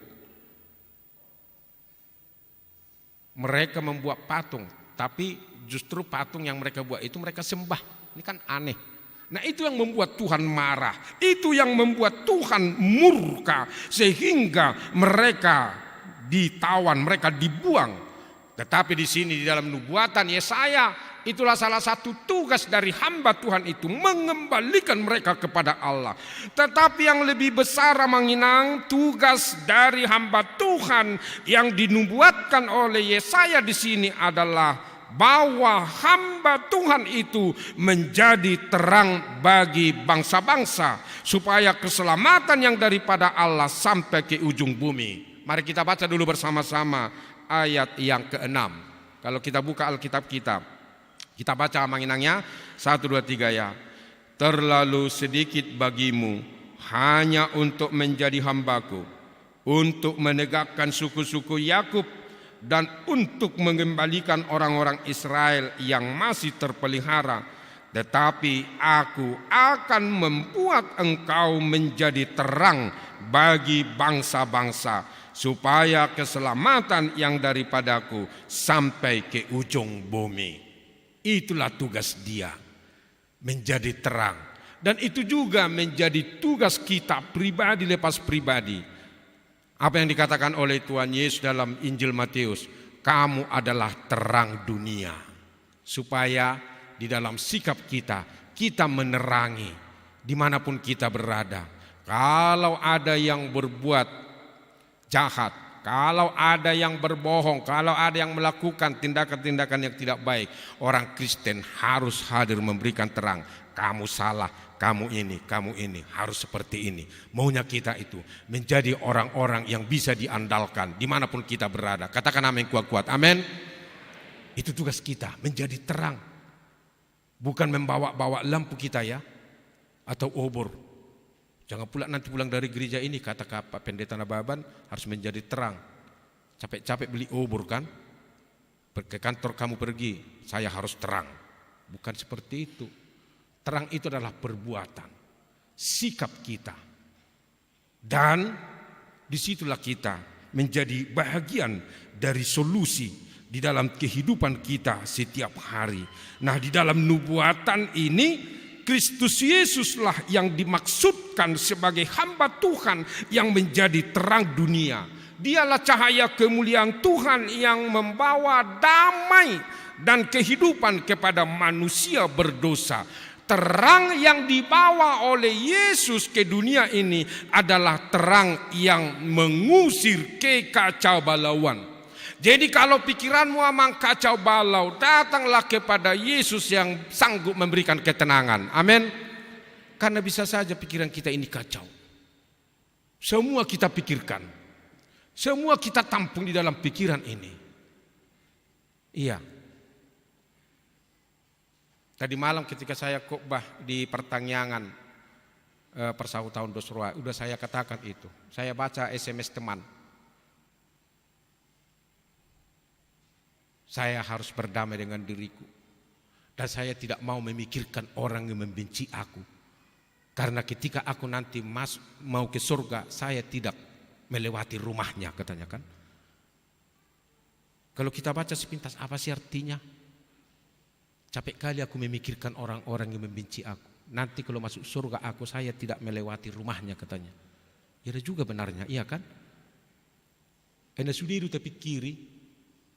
Mereka membuat patung, tapi justru patung yang mereka buat itu mereka sembah. Ini kan aneh. Nah itu yang membuat Tuhan marah. Itu yang membuat Tuhan murka. Sehingga mereka ditawan, mereka dibuang. Tetapi di sini di dalam nubuatan Yesaya, itulah salah satu tugas dari hamba Tuhan itu, mengembalikan mereka kepada Allah. Tetapi yang lebih besar menginang tugas dari hamba Tuhan yang dinubuatkan oleh Yesaya di sini adalah bahwa hamba Tuhan itu menjadi terang bagi bangsa-bangsa, supaya keselamatan yang daripada Allah sampai ke ujung bumi. Mari kita baca dulu bersama-sama ayat yang ke-6. Kalau kita buka Alkitab kita baca amanginangnya 1, 2, 3 ya. Terlalu sedikit bagimu hanya untuk menjadi hambaku, untuk menegakkan suku-suku Yakub, dan untuk mengembalikan orang-orang Israel yang masih terpelihara. Tetapi aku akan membuat engkau menjadi terang bagi bangsa-bangsa, supaya keselamatan yang daripadaku sampai ke ujung bumi. Itulah tugas dia, menjadi terang. Dan itu juga menjadi tugas kita pribadi lepas pribadi. Apa yang dikatakan oleh Tuhan Yesus dalam Injil Matius, kamu adalah terang dunia. Supaya di dalam sikap kita menerangi dimanapun kita berada. Kalau ada yang berbuat jahat, kalau ada yang berbohong, kalau ada yang melakukan tindakan-tindakan yang tidak baik, orang Kristen harus hadir memberikan terang. Kamu salah, kamu ini harus seperti ini. Maunya kita itu menjadi orang-orang yang bisa diandalkan dimanapun kita berada. Katakan amin kuat-kuat, amin. Itu tugas kita, menjadi terang. Bukan membawa-bawa lampu kita ya, atau obor. Jangan pula nanti pulang dari gereja ini kata Pak Pendeta Nababan harus menjadi terang. Capek-capek beli obor kan, ke kantor kamu pergi, saya harus terang. Bukan seperti itu. Terang itu adalah perbuatan, sikap kita. Dan disitulah kita menjadi bahagian dari solusi di dalam kehidupan kita setiap hari. Nah, di dalam nubuatan ini Kristus Yesuslah yang dimaksudkan sebagai hamba Tuhan yang menjadi terang dunia. Dialah cahaya kemuliaan Tuhan yang membawa damai dan kehidupan kepada manusia berdosa. Terang yang dibawa oleh Yesus ke dunia ini adalah terang yang mengusir kekacaubalauan. Jadi kalau pikiranmu memang kacau balau, datanglah kepada Yesus yang sanggup memberikan ketenangan. Amin. Karena bisa saja pikiran kita ini kacau. Semua kita pikirkan, semua kita tampung di dalam pikiran ini. Iya. Tadi malam ketika saya khotbah di Pertangyangan Persau tahun Dosroa, udah saya katakan itu. Saya baca SMS teman. Saya harus berdamai dengan diriku. Dan saya tidak mau memikirkan orang yang membenci aku. Karena ketika aku nanti mau ke surga, saya tidak melewati rumahnya, katanya kan. Kalau kita baca sepintas, apa sih artinya? Capek kali aku memikirkan orang-orang yang membenci aku. Nanti kalau masuk surga saya tidak melewati rumahnya, katanya. Ya juga benarnya, iya kan? Karena sudah itu tapi kiri,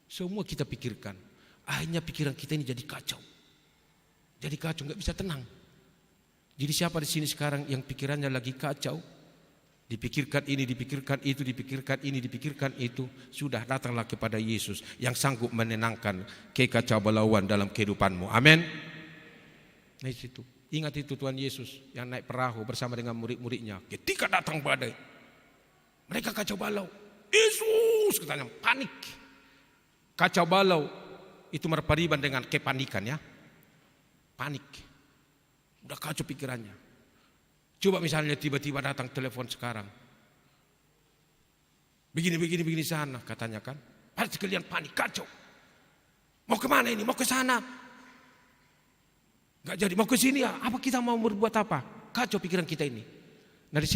semua kita pikirkan. Akhirnya pikiran kita ini jadi kacau. Jadi kacau, nggak bisa tenang. Jadi siapa di sini sekarang yang pikirannya lagi kacau? Dipikirkan ini, dipikirkan itu, dipikirkan ini, dipikirkan itu. Sudah datanglah kepada Yesus yang sanggup menenangkan kekacaubalauan dalam kehidupanmu. Amin. Nah itu, ingat itu Tuhan Yesus yang naik perahu bersama dengan murid-muridnya. Ketika datang badai, mereka kacau balau. Yesus katanya panik. Kacau balau itu berpariban dengan kepanikan ya. Panik. Udah kacau pikirannya. Coba misalnya tiba-tiba datang telepon sekarang. Begini sana katanya kan. Pasti kalian panik, kacau. Mau kemana ini? Mau ke sana? Gak jadi, mau ke sini ya? Apa kita mau berbuat apa? Kacau pikiran kita ini. Dari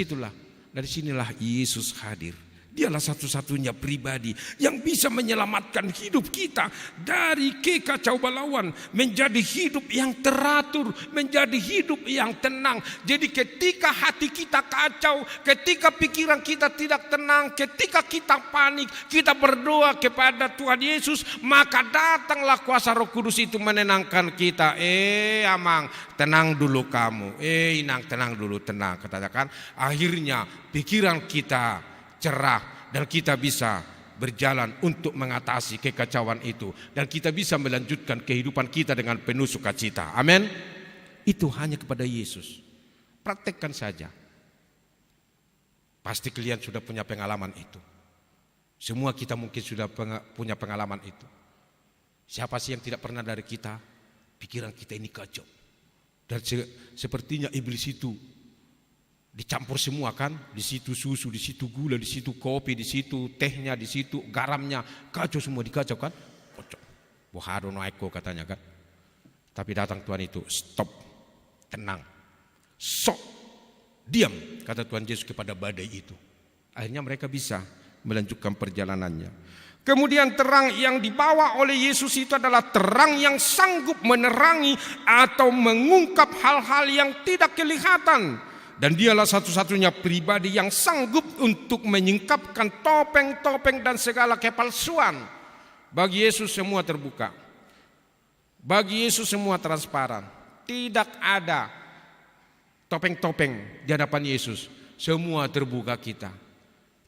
sinilah Yesus hadir. Dialah satu-satunya pribadi yang bisa menyelamatkan hidup kita dari kekacaubalauan menjadi hidup yang teratur, menjadi hidup yang tenang. Jadi ketika hati kita kacau, ketika pikiran kita tidak tenang, ketika kita panik, kita berdoa kepada Tuhan Yesus, maka datanglah kuasa Roh Kudus itu menenangkan kita. Amang, tenang dulu kamu. Inang, tenang dulu, tenang. Katakan, akhirnya pikiran kita cerah dan kita bisa berjalan untuk mengatasi kekacauan itu, dan kita bisa melanjutkan kehidupan kita dengan penuh sukacita. Amin. Itu hanya kepada Yesus. Praktekkan saja. Pasti kalian sudah punya pengalaman itu. Semua kita mungkin sudah punya pengalaman itu. Siapa sih yang tidak pernah dari kita? Pikiran kita ini kacau. Dan sepertinya iblis itu dicampur semua kan? Di situ susu, di situ gula, di situ kopi, di situ tehnya, di situ garamnya. Kacau semua, dikacau kan? Kocok. Boharo noaiko katanya kan? Tapi datang Tuhan itu, stop, tenang. Sok, diam, kata Tuhan Yesus kepada badai itu. Akhirnya mereka bisa melanjutkan perjalanannya. Kemudian terang yang dibawa oleh Yesus itu adalah terang yang sanggup menerangi atau mengungkap hal-hal yang tidak kelihatan. Dan dialah satu-satunya pribadi yang sanggup untuk menyingkapkan topeng-topeng dan segala kepalsuan. Bagi Yesus semua terbuka. Bagi Yesus semua transparan. Tidak ada topeng-topeng di hadapan Yesus. Semua terbuka kita.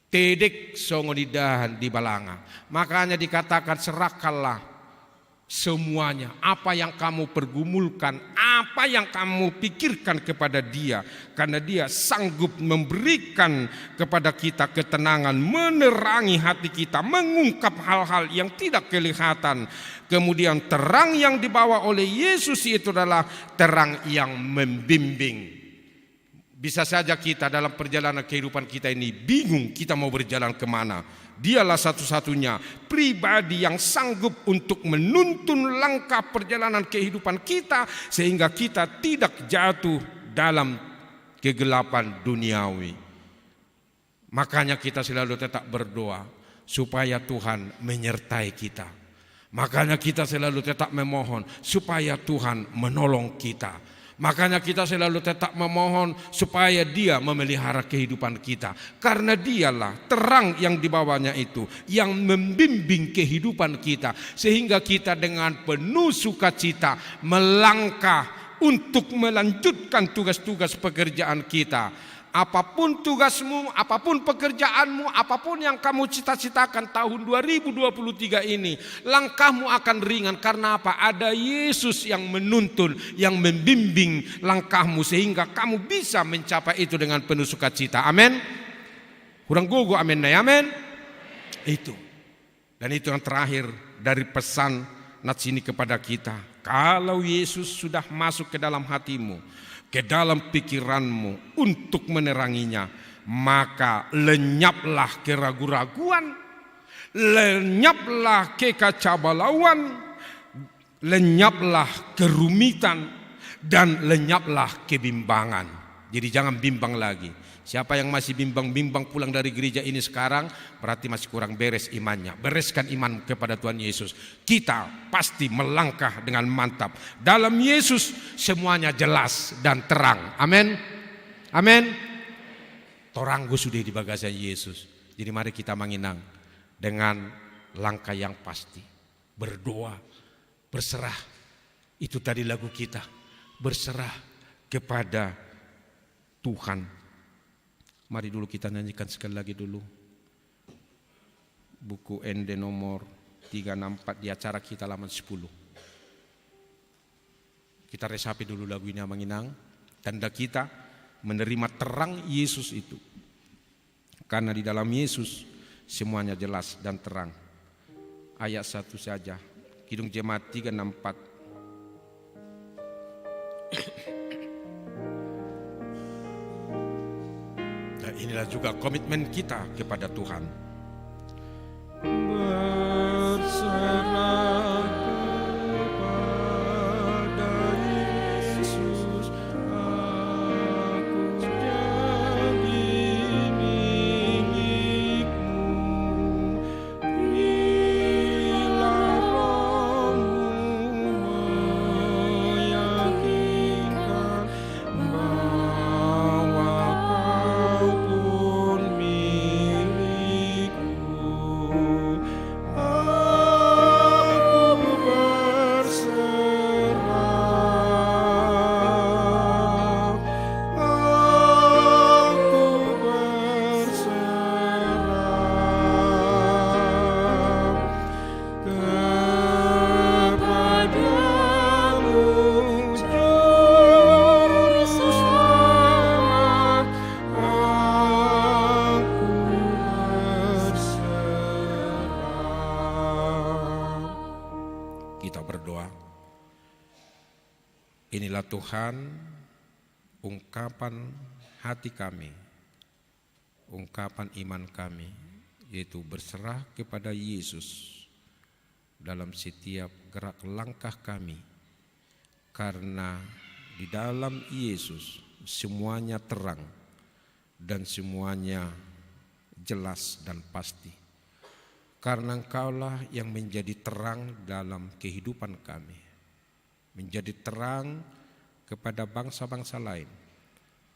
Tedek songo didahan di balanga. Makanya dikatakan serahkanlah semuanya. Apa yang kamu pergumulkan, apa yang kamu pikirkan kepada Dia. Karena Dia sanggup memberikan kepada kita ketenangan, menerangi hati kita, mengungkap hal-hal yang tidak kelihatan. Kemudian terang yang dibawa oleh Yesus itu adalah terang yang membimbing. Bisa saja kita dalam perjalanan kehidupan kita ini bingung kita mau berjalan kemana. Dialah satu-satunya pribadi yang sanggup untuk menuntun langkah perjalanan kehidupan kita sehingga kita tidak jatuh dalam kegelapan duniawi. Makanya kita selalu tetap berdoa supaya Tuhan menyertai kita. Makanya kita selalu tetap memohon supaya Tuhan menolong kita. Makanya kita selalu tetap memohon supaya Dia memelihara kehidupan kita. Karena Dialah terang yang dibawanya itu yang membimbing kehidupan kita. Sehingga kita dengan penuh sukacita melangkah untuk melanjutkan tugas-tugas pekerjaan kita. Apapun tugasmu, apapun pekerjaanmu, apapun yang kamu cita-citakan tahun 2023 ini, langkahmu akan ringan. Karena apa? Ada Yesus yang menuntun, yang membimbing langkahmu sehingga kamu bisa mencapai itu dengan penuh sukacita. Amin. Kurang gogo amin na amin. Itu. Dan itu yang terakhir dari pesan nats ini kepada kita. Kalau Yesus sudah masuk ke dalam hatimu, ke dalam pikiranmu untuk meneranginya, maka lenyaplah keraguan-raguan, lenyaplah kekacauan, lenyaplah kerumitan, dan lenyaplah kebimbangan. Jadi jangan bimbang lagi. Siapa yang masih bimbang-bimbang pulang dari gereja ini sekarang, berarti masih kurang beres imannya. Bereskan iman kepada Tuhan Yesus. Kita pasti melangkah dengan mantap. Dalam Yesus semuanya jelas dan terang. Amin. Amin. Toranggo sudah di bagasi Yesus. Jadi mari kita menginang dengan langkah yang pasti. Berdoa, berserah. Itu tadi lagu kita. Berserah kepada Tuhan. Mari dulu kita nyanyikan sekali lagi dulu. Buku ND nomor 364 di acara kita halaman 10. Kita resapi dulu lagu ini menginang. Tanda kita menerima terang Yesus itu. Karena di dalam Yesus semuanya jelas dan terang. Ayat 1 saja. Kidung Jemaat 364. Inilah juga komitmen kita kepada Tuhan. Berserah kepada Yesus, aku jadi milikmu. Bila rohmu meyakinkan bahwa kau pun milikku, Inilah Tuhan ungkapan hati kami, ungkapan iman kami, yaitu berserah kepada Yesus dalam setiap gerak langkah kami, karena di dalam Yesus semuanya terang dan semuanya jelas dan pasti. Karena Engkaulah yang menjadi terang dalam kehidupan kami, menjadi terang kepada bangsa-bangsa lain,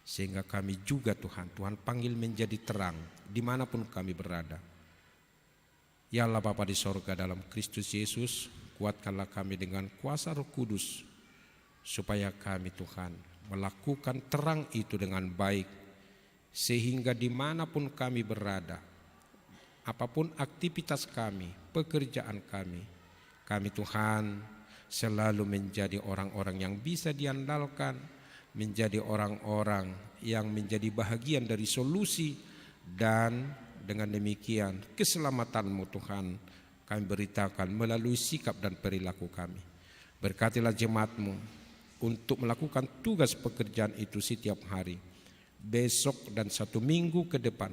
sehingga kami juga Tuhan panggil menjadi terang dimanapun kami berada. Ya Allah Bapa di sorga, dalam Kristus Yesus, kuatkanlah kami dengan kuasa Roh Kudus, supaya kami Tuhan melakukan terang itu dengan baik, sehingga dimanapun kami berada, apapun aktivitas kami, pekerjaan kami Tuhan selalu menjadi orang-orang yang bisa diandalkan, menjadi orang-orang yang menjadi bahagian dari solusi, dan dengan demikian keselamatan-Mu Tuhan kami beritakan melalui sikap dan perilaku kami. Berkatilah jemaat-Mu untuk melakukan tugas pekerjaan itu setiap hari, besok dan 1 minggu ke depan.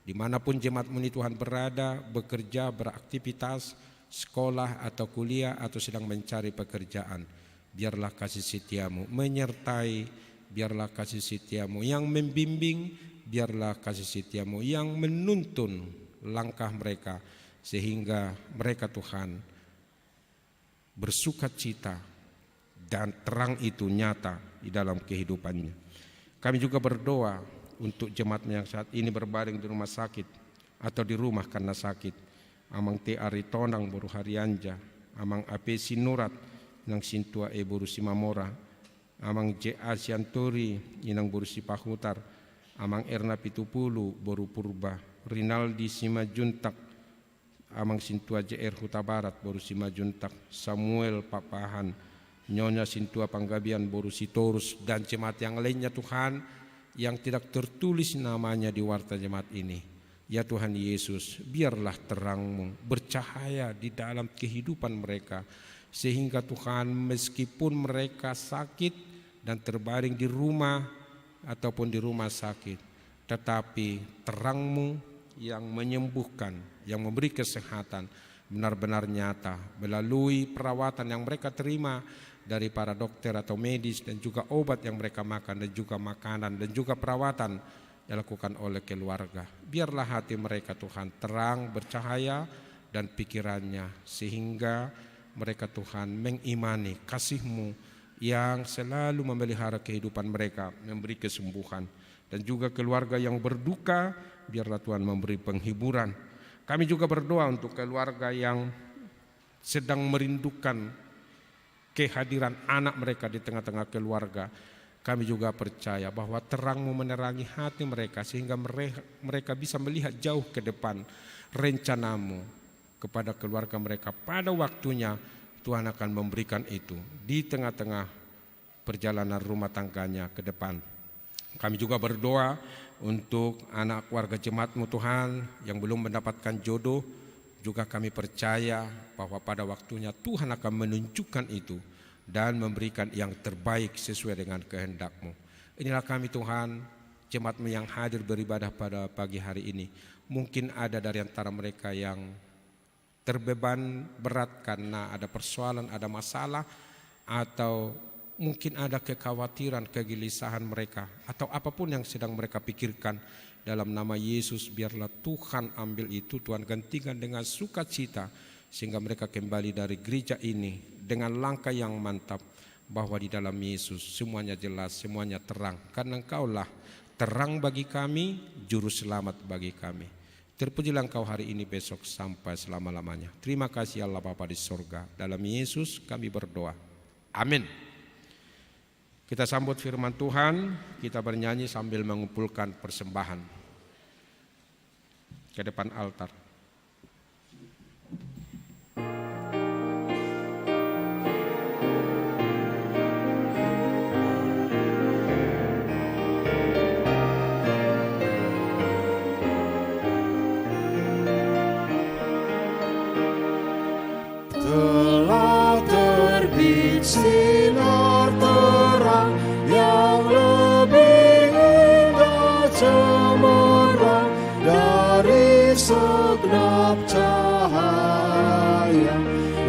Dimanapun jemaat-Mu ini Tuhan berada, bekerja, beraktivitas, sekolah atau kuliah atau sedang mencari pekerjaan, biarlah kasih setia-Mu menyertai, biarlah kasih setia-Mu yang membimbing, biarlah kasih setia-Mu yang menuntun langkah mereka, sehingga mereka Tuhan bersukacita dan terang itu nyata di dalam kehidupannya. Kami juga berdoa untuk jemaat yang saat ini berbaring di rumah sakit atau di rumah karena sakit. Amang te aritonang boru harianja, amang ape sinurat nang sintua e boru simamora, amang je asianturi inang boru sipahutar, amang erna pitupulu boru purba, Rinaldi Simajuntak, amang sintua JR Huta Barat boru Simajuntak, Samuel Papahan, Nyonya Sintua Panggabian boru Sitorus, dan jemaat yang lainnya Tuhan yang tidak tertulis namanya di warta jemaat ini. Ya Tuhan Yesus, biarlah terang-Mu bercahaya di dalam kehidupan mereka, sehingga Tuhan meskipun mereka sakit dan terbaring di rumah ataupun di rumah sakit, tetapi terang-Mu yang menyembuhkan, yang memberi kesehatan benar-benar nyata melalui perawatan yang mereka terima dari para dokter atau medis, dan juga obat yang mereka makan, dan juga makanan, dan juga perawatan dilakukan oleh keluarga. Biarlah hati mereka Tuhan terang, bercahaya, dan pikirannya, sehingga mereka Tuhan mengimani kasih-Mu yang selalu memelihara kehidupan mereka, memberi kesembuhan. Dan juga keluarga yang berduka, biarlah Tuhan memberi penghiburan. Kami juga berdoa untuk keluarga yang sedang merindukan kehadiran anak mereka di tengah-tengah keluarga. Kami juga percaya bahwa terang-Mu menerangi hati mereka, sehingga mereka bisa melihat jauh ke depan rencana-Mu kepada keluarga mereka. Pada waktunya Tuhan akan memberikan itu di tengah-tengah perjalanan rumah tangganya ke depan. Kami juga berdoa untuk anak keluarga jemaat-Mu Tuhan yang belum mendapatkan jodoh. Juga kami percaya bahwa pada waktunya Tuhan akan menunjukkan itu dan memberikan yang terbaik sesuai dengan kehendak-Mu. Inilah kami Tuhan, jemaat-Mu yang hadir beribadah pada pagi hari ini. Mungkin ada dari antara mereka yang terbeban berat karena ada persoalan, ada masalah, atau mungkin ada kekhawatiran, kegelisahan mereka, atau apapun yang sedang mereka pikirkan. Dalam nama Yesus, biarlah Tuhan ambil itu, Tuhan gantikan dengan sukacita, sehingga mereka kembali dari gereja ini dengan langkah yang mantap, bahwa di dalam Yesus semuanya jelas, semuanya terang, karena Engkaulah terang bagi kami, juru selamat bagi kami. Terpujilah Engkau hari ini, besok, sampai selama-lamanya. Terima kasih Allah Bapa di sorga. Dalam Yesus kami berdoa. Amin. Kita sambut firman Tuhan, kita bernyanyi sambil mengumpulkan persembahan ke depan altar. Telah terbit sinar segenap cahaya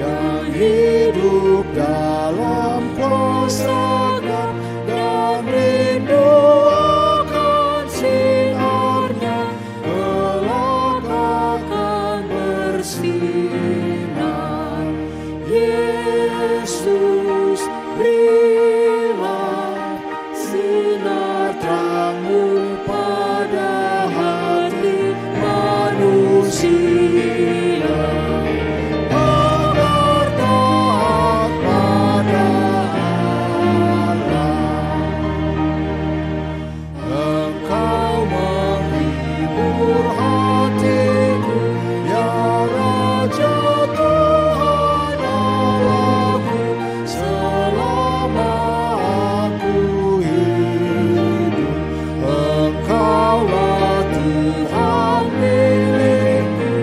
yang hidup dalam kuasa Dan dan rindu akan sinarnya kelak akan bersinar. Yesus, berilah sinar terang-Mu pada hati manusia, agar taat pada Allah. Engkau menghibur hatiku, ya Raja Tuhan Allahku, selama aku hidup. Engkaulah Tuhan milikku,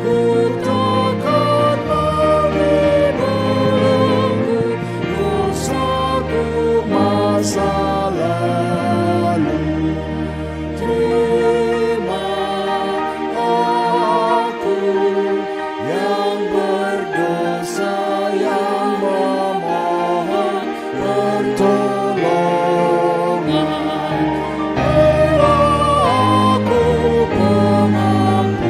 ku takkan lagi belenggu dosaku masa lalu. Terima aku yang berdosa, yang memohon pertolongan. Berilah aku pengampunan.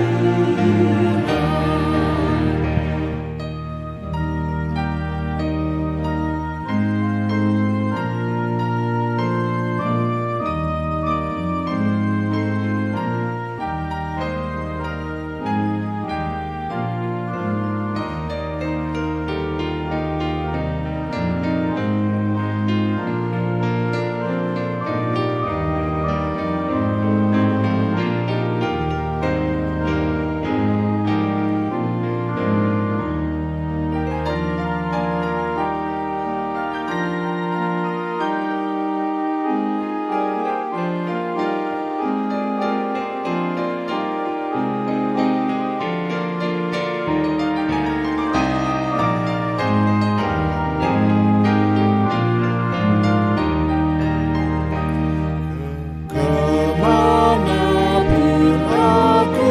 Kemanapun aku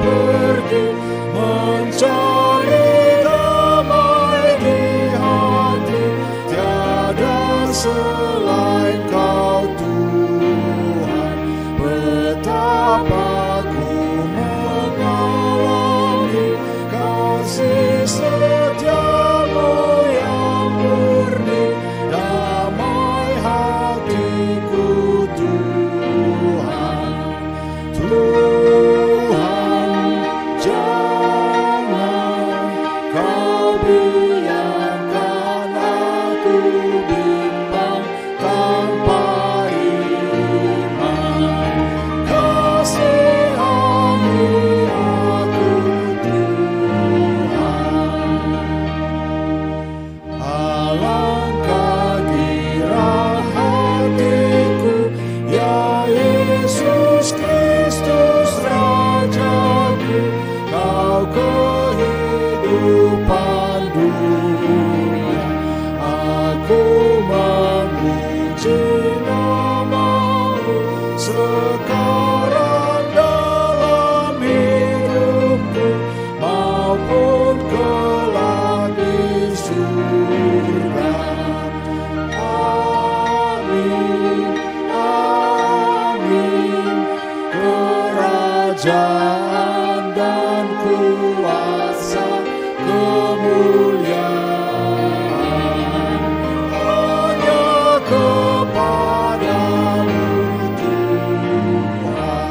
pergi, mencari damai di hati, tiada selain Kau Tuhan. Betapa ku mengalami kasih setia-Mu yang murni, damai hatiku Tuhan. Tuhan, jangan Kau biarkan aku bimbang tanpa iman. Kasihani aku Tuhan. Alangkah girang hatiku, ya Yesus Kristus Rajaku, Kau kehidupan dunia. Aku memuji nama-Mu sekarang dalam hidupku, maupun kelak di surga. Amin, amin. Kerajaan dan kuasa, kemuliaan hanya kepada-Mu Tuhan.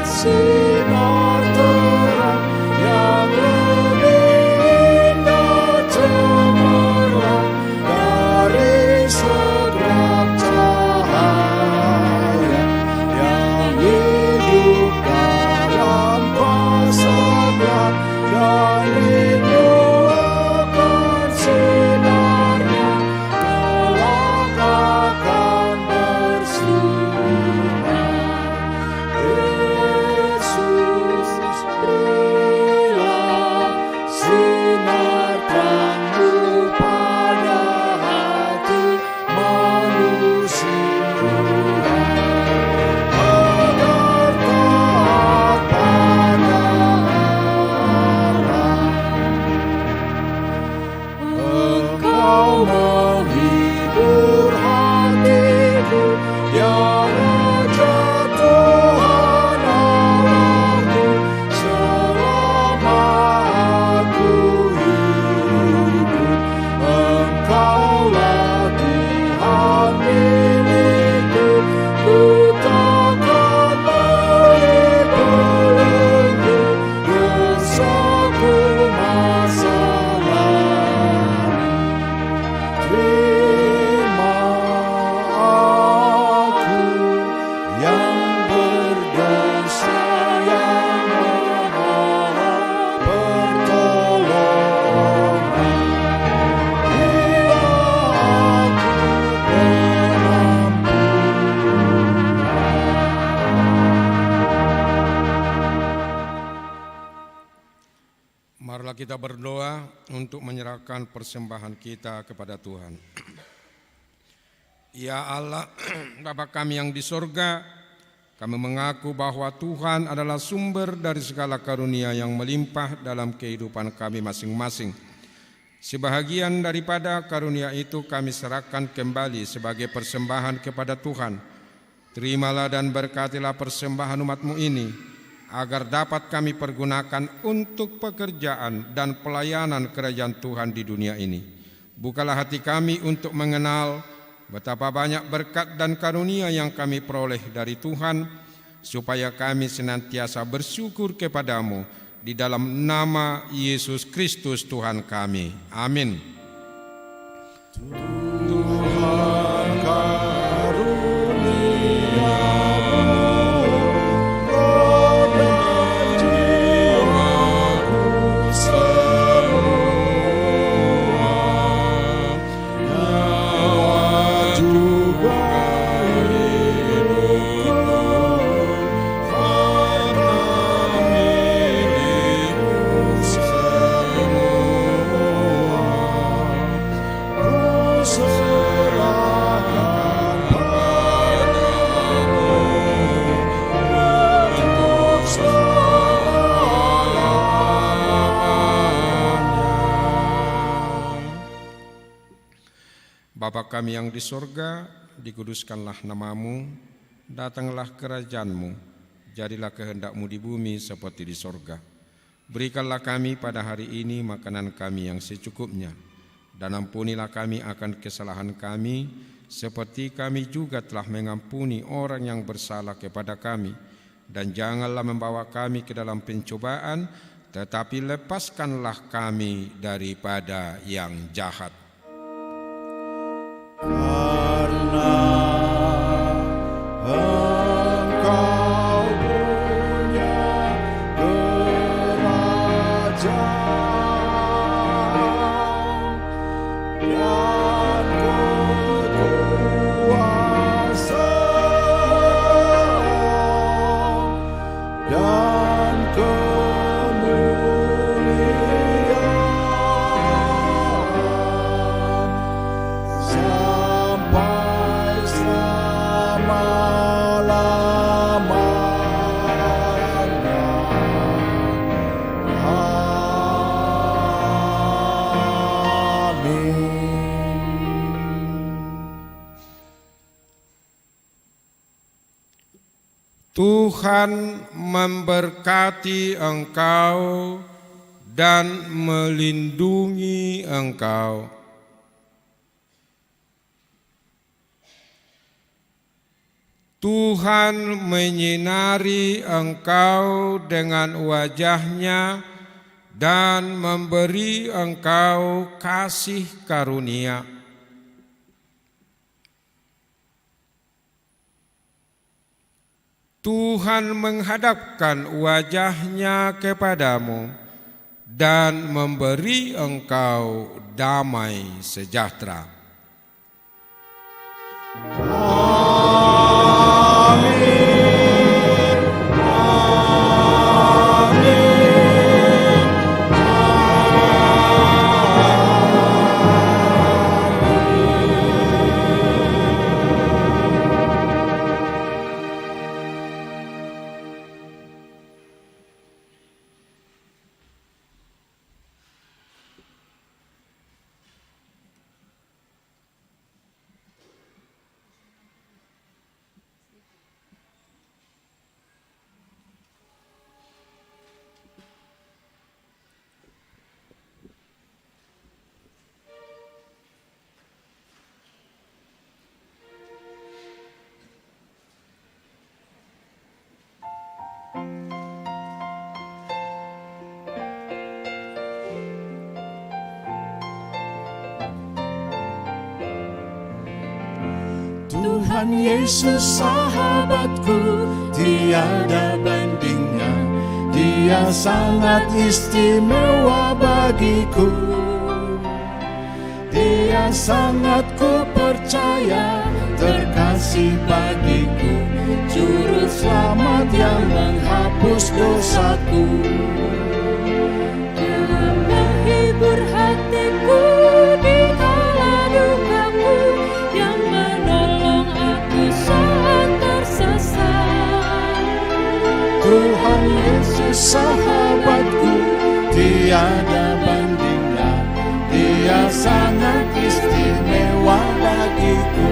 sinar terang yang lebih indah cemerlang dari segerap cahaya yang hidup dalam kuasa-Nya dan rindu akan sinarnya kelak akan bersinar. Yesus, berilah sinar terang-Mu pada hati manusia agar taat pada Allah. Engkau menghibur hatiku, ya Raja Tuhan Allahku, selama aku hidup. Engkaulah Tuhan milikku, ku takkan beri belenggu dosaku masa lalu. Terima aku yang berdosa, yang memohon pertolongan. Bila aku Marilah kita berdoa untuk menyerahkan persembahan kita kepada Tuhan. Ya Allah, Bapa kami yang di sorga, kami mengaku bahwa Tuhan adalah sumber dari segala karunia yang melimpah dalam kehidupan kami masing-masing. Sebahagian daripada karunia itu kami serahkan kembali sebagai persembahan kepada Tuhan. Terimalah dan berkatilah persembahan umat-Mu ini, agar dapat kami pergunakan untuk pekerjaan dan pelayanan kerajaan Tuhan di dunia ini. Bukalah hati kami untuk mengenal betapa banyak berkat dan karunia yang kami peroleh dari Tuhan, supaya kami senantiasa bersyukur kepadamu di dalam nama Yesus Kristus Tuhan kami. Amin. Tuhan karuniamu roh dan jiwaku semua, nyawa juga hidupku, harta milikmu semua. Ku serahkan padamu untuk selamanya. Bapa kami yang di sorga, dikuduskanlah namamu, datanglah kerajaan-Mu, jadilah kehendak-Mu di bumi seperti di sorga. Berikanlah kami pada hari ini makanan kami yang secukupnya, dan ampunilah kami akan kesalahan kami, seperti kami juga telah mengampuni orang yang bersalah kepada kami. Dan janganlah membawa kami ke dalam pencobaan, tetapi lepaskanlah kami daripada yang jahat. Karena Engkau punya kerajaan dan kekuasaan dan kemuliaan sampai selama-lamanya. Amin. Tuhan memberkati engkau dan melindungi engkau. Tuhan menyinari engkau dengan wajah-Nya dan memberi engkau kasih karunia. Tuhan menghadapkan wajah-Nya kepadamu dan memberi engkau damai sejahtera. Tuhan Yesus sahabatku, tiada bandingnya. Dia sangat istimewa bagiku. Dia sangat ku percaya, terkasih bagiku, juru selamat yang menghapus dosaku. Dia menghibur hatiku di kala dukaku, yang menolong aku saat tersesat. Tuhan Yesus sahabatku, tiada bandingnya. Dia sangat istimewa bagiku.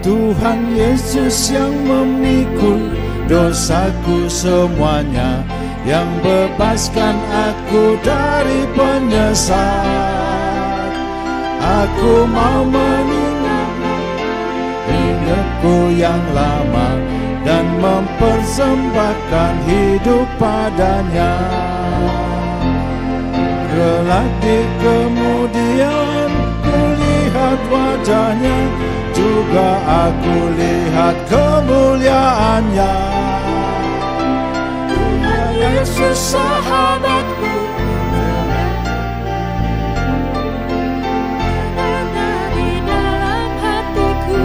Tuhan Yesus yang memikul dosaku semuanya, yang bebaskan aku dari penyesat. Aku mau meninggalkan hidupku yang lama dan mempersembahkan hidup padanya. Kelak di kemudian kulihat wajahnya, juga aku lihat kemuliaannya. Tuhan Yesus sahabatku, ada di dalam hatiku.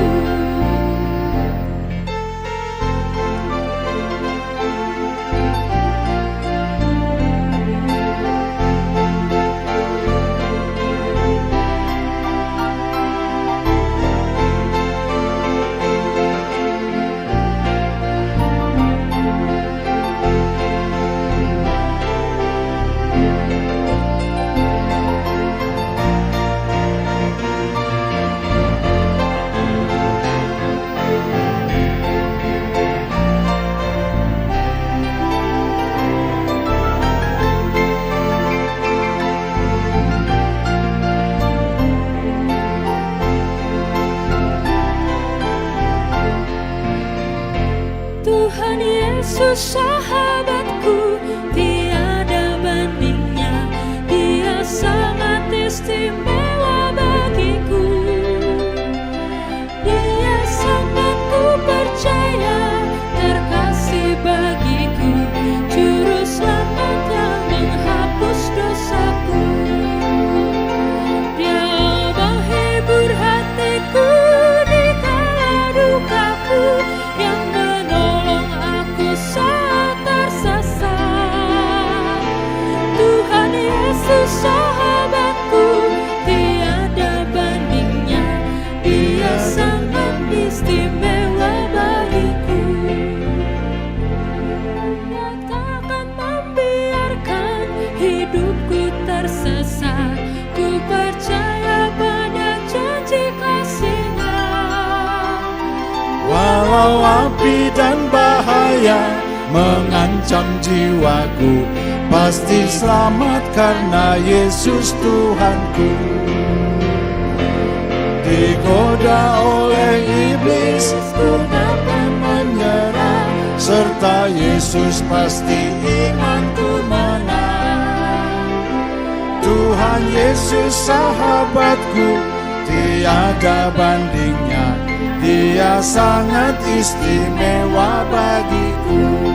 Tuhan Yesus sahabatku, tiada bandingnya. Dia sangat istimewa bagiku. Dia sangat ku percaya, terkasih bagiku, juru selamat yang menghapus dosaku. Dia menghibur hatiku di kala dukaku, yang menolong aku saat tersesat. Tuhan Yesus sahabatku, tiada bandingnya. Dia sangat istimewa bagiku. Dia takkan membiarkan hidupku tersesat. Ku percaya pada janji kasih-Nya. Walau api dan bahaya mengancam jiwaku, pasti selamat karena Yesus Tuhanku. Digoda oleh iblis Yesus ku takkan menyerah, serta Yesus pasti imanku menang. Tuhan Yesus sahabatku, tiada bandingnya, Dia sangat istimewa bagiku.